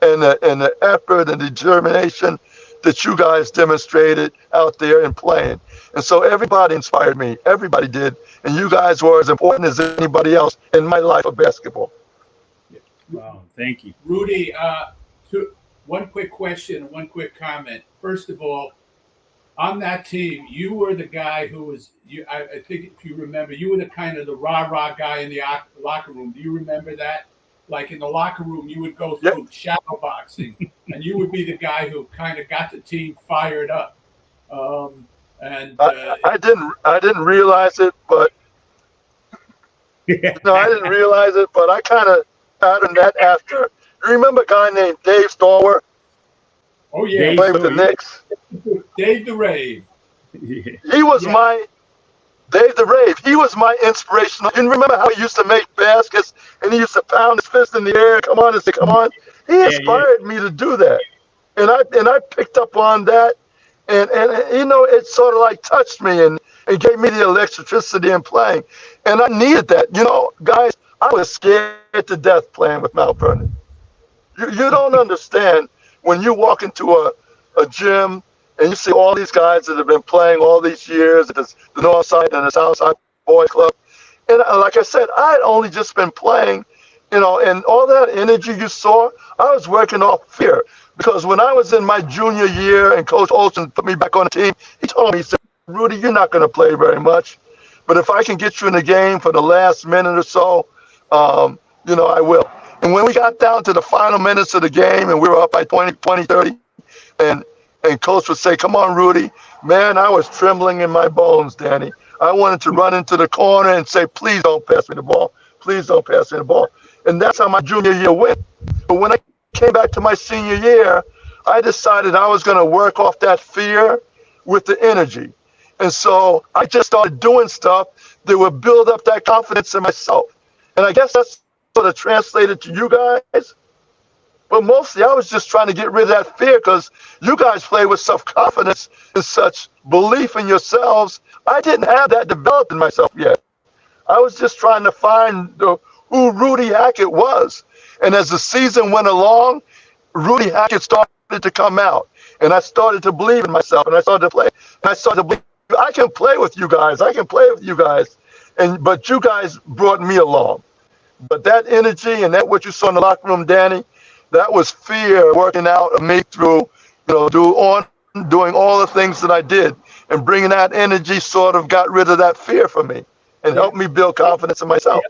and the effort and determination that you guys demonstrated out there in playing. And so everybody inspired me. Everybody did. And you guys were as important as anybody else in my life of basketball. Wow, thank you. Rudy, one quick question and one quick comment. First of all, on that team, you were the guy who was, I think if you remember, you were the kind of the rah-rah guy in the locker room. Do you remember that? Like in the locker room, you would go through shadow boxing, and you would be the guy who kind of got the team fired up. I didn't realize it, but I didn't realize it, but I kind of patterned that after. You remember a guy named Dave Stallworth? Oh yeah, he played with the Knicks. Dave the Rave. He was my Dave the Rave. He was my inspirational. You remember how he used to make baskets and he used to pound his fist in the air, come on and say, come on. He inspired me to do that. And I picked up on that, and it sort of like touched me and gave me the electricity in playing. And I needed that. Guys, I was scared to death playing with Mount Vernon. You don't understand when you walk into a gym and you see all these guys that have been playing all these years at the North Side and the South Side Boys Club. And like I said, I had only just been playing, and all that energy you saw, I was working off fear. Because when I was in my junior year and Coach Olsen put me back on the team, he told me, he said, Rudy, you're not going to play very much. But if I can get you in the game for the last minute or so, I will. And when we got down to the final minutes of the game and we were up by 20, 30, and Coach would say, come on, Rudy. Man, I was trembling in my bones, Danny. I wanted to run into the corner and say, please don't pass me the ball. Please don't pass me the ball. And that's how my junior year went. But when I came back to my senior year, I decided I was going to work off that fear with the energy. And so I just started doing stuff that would build up that confidence in myself. And I guess that's sort of translated to you guys. But mostly I was just trying to get rid of that fear because you guys play with self-confidence and such belief in yourselves. I didn't have that developed in myself yet. I was just trying to find who Rudy Hackett was. And as the season went along, Rudy Hackett started to come out. And I started to believe in myself. And I started to play. And I started to believe, I can play with you guys. I can play with you guys. But you guys brought me along. But that energy and that what you saw in the locker room, Danny, that was fear working out of me through, doing all the things that I did. And bringing that energy sort of got rid of that fear for me and helped me build confidence in myself.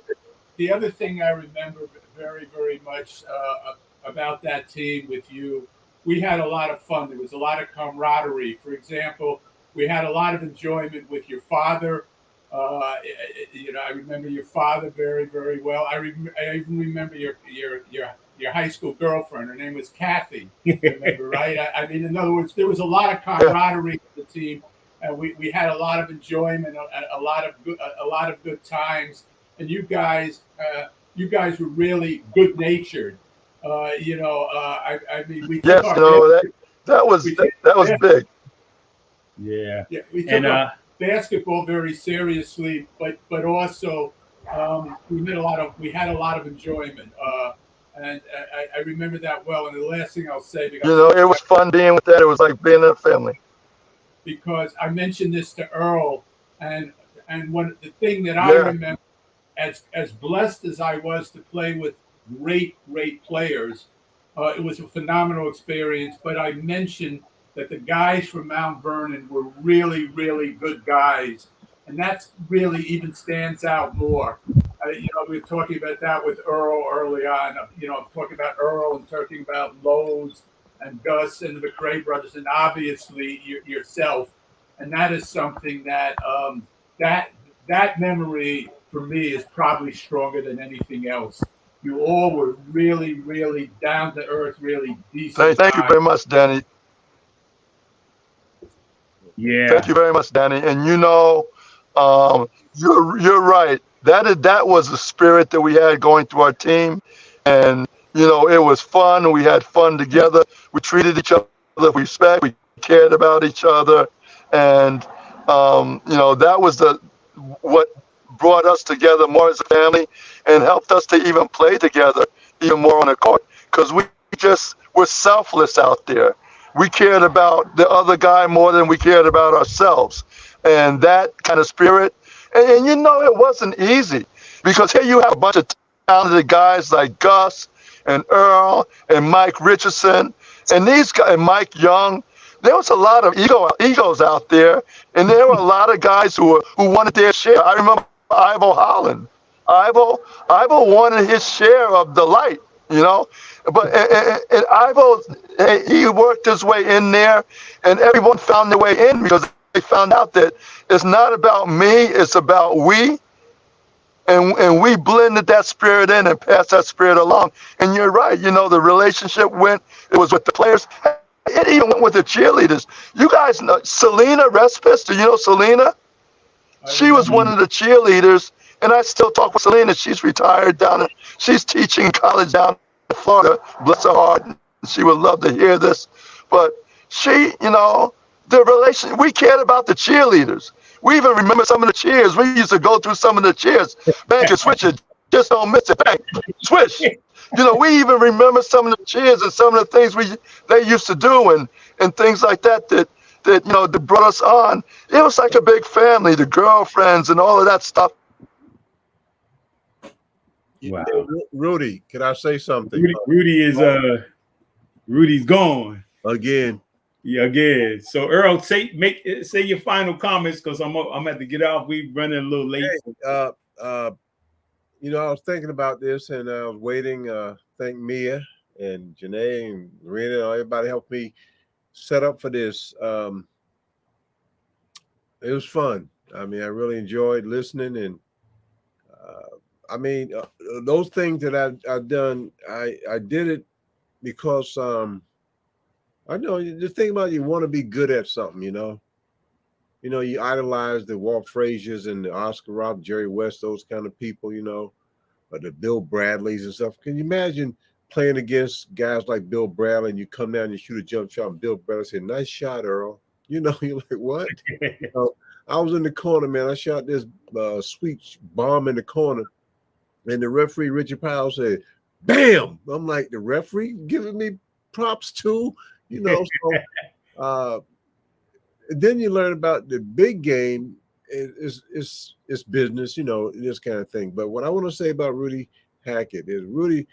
The other thing I remember very, very much about that team with you, we had a lot of fun. There was a lot of camaraderie. For example, we had a lot of enjoyment with your father. I remember your father very, very well. I even remember your high school girlfriend. Her name was Kathy. Remember, right? I mean, in other words, there was a lot of camaraderie with the team, and we had a lot of enjoyment, a lot of good times. And you guys were really good natured. I mean, we took that was big. Yeah. We took basketball very seriously, but also we had a lot of enjoyment. And I remember that well. And the last thing I'll say, it was fun being with that. It was like being in a family. Because I mentioned this to Earl, and the thing that I remember, as blessed as I was to play with great players, It was a phenomenal experience. But I mentioned that the guys from Mount Vernon were really, really good guys, and that's really even stands out more. We were talking about that with Earl early on. Talking about Earl and talking about Lowe's and Gus and the McRae brothers, and obviously yourself. And that is something that that memory for me is probably stronger than anything else. You all were really, really down to earth, really decent. Thank you very much, Danny. Yeah. Thank you very much, Danny. And you're right. That was the spirit that we had going through our team, and it was fun. We had fun together. We treated each other with respect. We cared about each other, and that was what brought us together more as a family and helped us to even play together even more on the court, because we just were selfless out there. We cared about the other guy more than we cared about ourselves. And that kind of spirit, and it wasn't easy, because here you have a bunch of talented guys like Gus and Earl and Mike Richardson and these guys, and Mike Young. There was a lot of egos out there, and there were a lot of guys who wanted their share. I remember Ivo Holland. Ivo wanted his share of the light, But and Ivo, he worked his way in there, and everyone found their way in, because they found out that it's not about me, it's about we. And we blended that spirit in and passed that spirit along. And you're right, the relationship it was with the players. It even went with the cheerleaders. You guys know Selena Respis. Do you know Selena? She was one of the cheerleaders, and I still talk with Selena. She's retired she's teaching college down in Florida. Bless her heart. She would love to hear this. But she, we cared about the cheerleaders. We even remember some of the cheers. We used to go through some of the cheers. Bang and switch it. Just don't miss it. Bang, switch. We even remember some of the cheers and some of the things they used to do and things like that that brought us on. It was like a big family, the girlfriends and all of that stuff. Wow. Rudy, can I say something? Rudy's gone again. Yeah, again. So Earl, say your final comments, because I'm at to get off. We running a little late. Hey, I was thinking about this, and I was waiting. Thank Mia and Janae and Marina, everybody helped me set up for this. It was fun. I mean, I really enjoyed listening, and those things that I've done, I did it because I know the thing about you want to be good at something, you idolize the Walt Fraziers and the Oscar Rob, Jerry West, those kind of people, or the Bill Bradleys and stuff. Can you imagine playing against guys like Bill Bradley, and you come down and shoot a jump shot, and Bill Bradley said, "Nice shot, Earl." You're like, what? I was in the corner, man. I shot this sweet bomb in the corner, and the referee, Richard Powell, said, "Bam!" I'm like, the referee giving me props too, So then you learn about the big game. It's business, this kind of thing. But what I want to say about Rudy Hackett is Rudy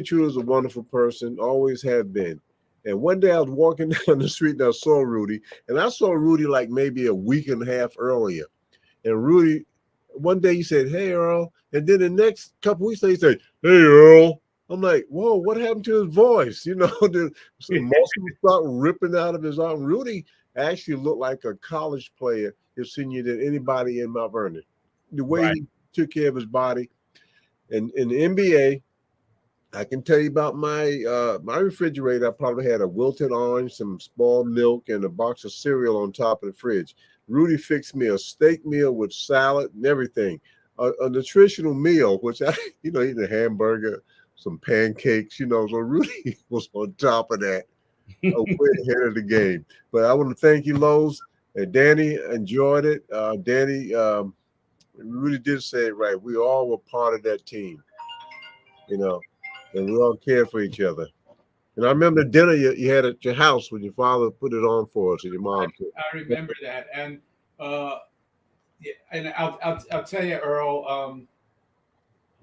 True is a wonderful person, always have been. And one day I was walking down the street and I saw Rudy, and I saw Rudy like maybe a week and a half earlier. And Rudy, one day he said, "Hey, Earl." And then the next couple weeks later, he said, "Hey, Earl." I'm like, whoa, what happened to his voice? The muscles start ripping out of his arm. Rudy actually looked like a college player, his senior, than anybody in Mount Vernon. The way he took care of his body. And in the NBA, I can tell you about my my refrigerator. I probably had a wilted orange, some spoiled milk, and a box of cereal on top of the fridge. Rudy fixed me a steak meal with salad and everything. A nutritional meal, which eating a hamburger, some pancakes, so Rudy was on top of that, way ahead of the game. But I want to thank you, Lowe's, and Danny. Enjoyed it. Danny, Rudy did say it right. We all were part of that team, and we all cared for each other. And I remember the dinner you had at your house when your father put it on for us, and your mom too. I remember that, and I'll tell you, Earl.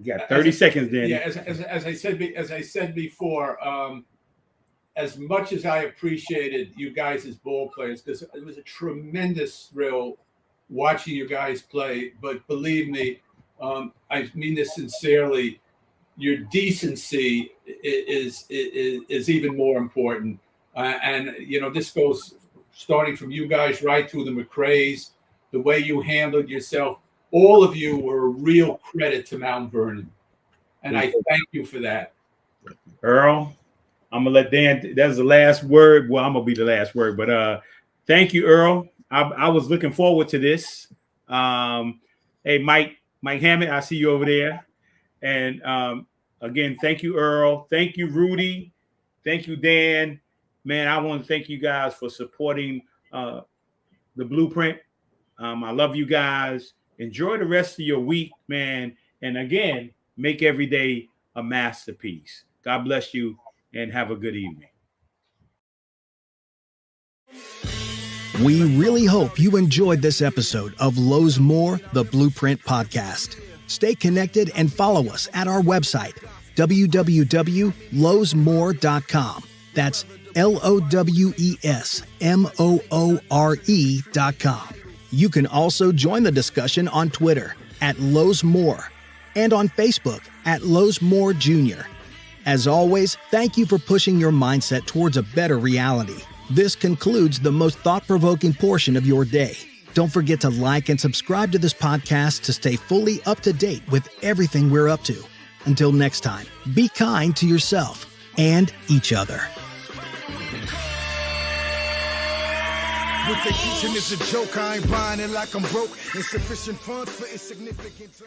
You got 30 seconds, Danny. Yeah, as I said before, as much as I appreciated you guys as ball players, because it was a tremendous thrill watching you guys play. But believe me, I mean this sincerely, your decency is even more important. And, you know, this goes starting from you guys right through the McRaes, the way you handled yourself. All of you were a real credit to Mount Vernon. And I thank you for that. Earl, I'm going to let Dan, that's the last word. Well, I'm going to be the last word, but thank you, Earl. I was looking forward to this. Hey, Mike Hammond, I see you over there. And again, thank you, Earl. Thank you, Rudy. Thank you, Dan. Man, I want to thank you guys for supporting the BluePrint. I love you guys. Enjoy the rest of your week, man. And again, make every day a masterpiece. God bless you and have a good evening. We really hope you enjoyed this episode of Lowe's More, the BluePrint podcast. Stay connected and follow us at our website, www.lowesmore.com. That's LOWESMOORE.com. You can also join the discussion on Twitter at Lowe's More and on Facebook at Lowe's More Jr. As always, thank you for pushing your mindset towards a better reality. This concludes the most thought-provoking portion of your day. Don't forget to like and subscribe to this podcast to stay fully up to date with everything we're up to. Until next time, be kind to yourself and each other. What they teaching is a joke. I ain't buying it like I'm broke. Insufficient funds for insignificant.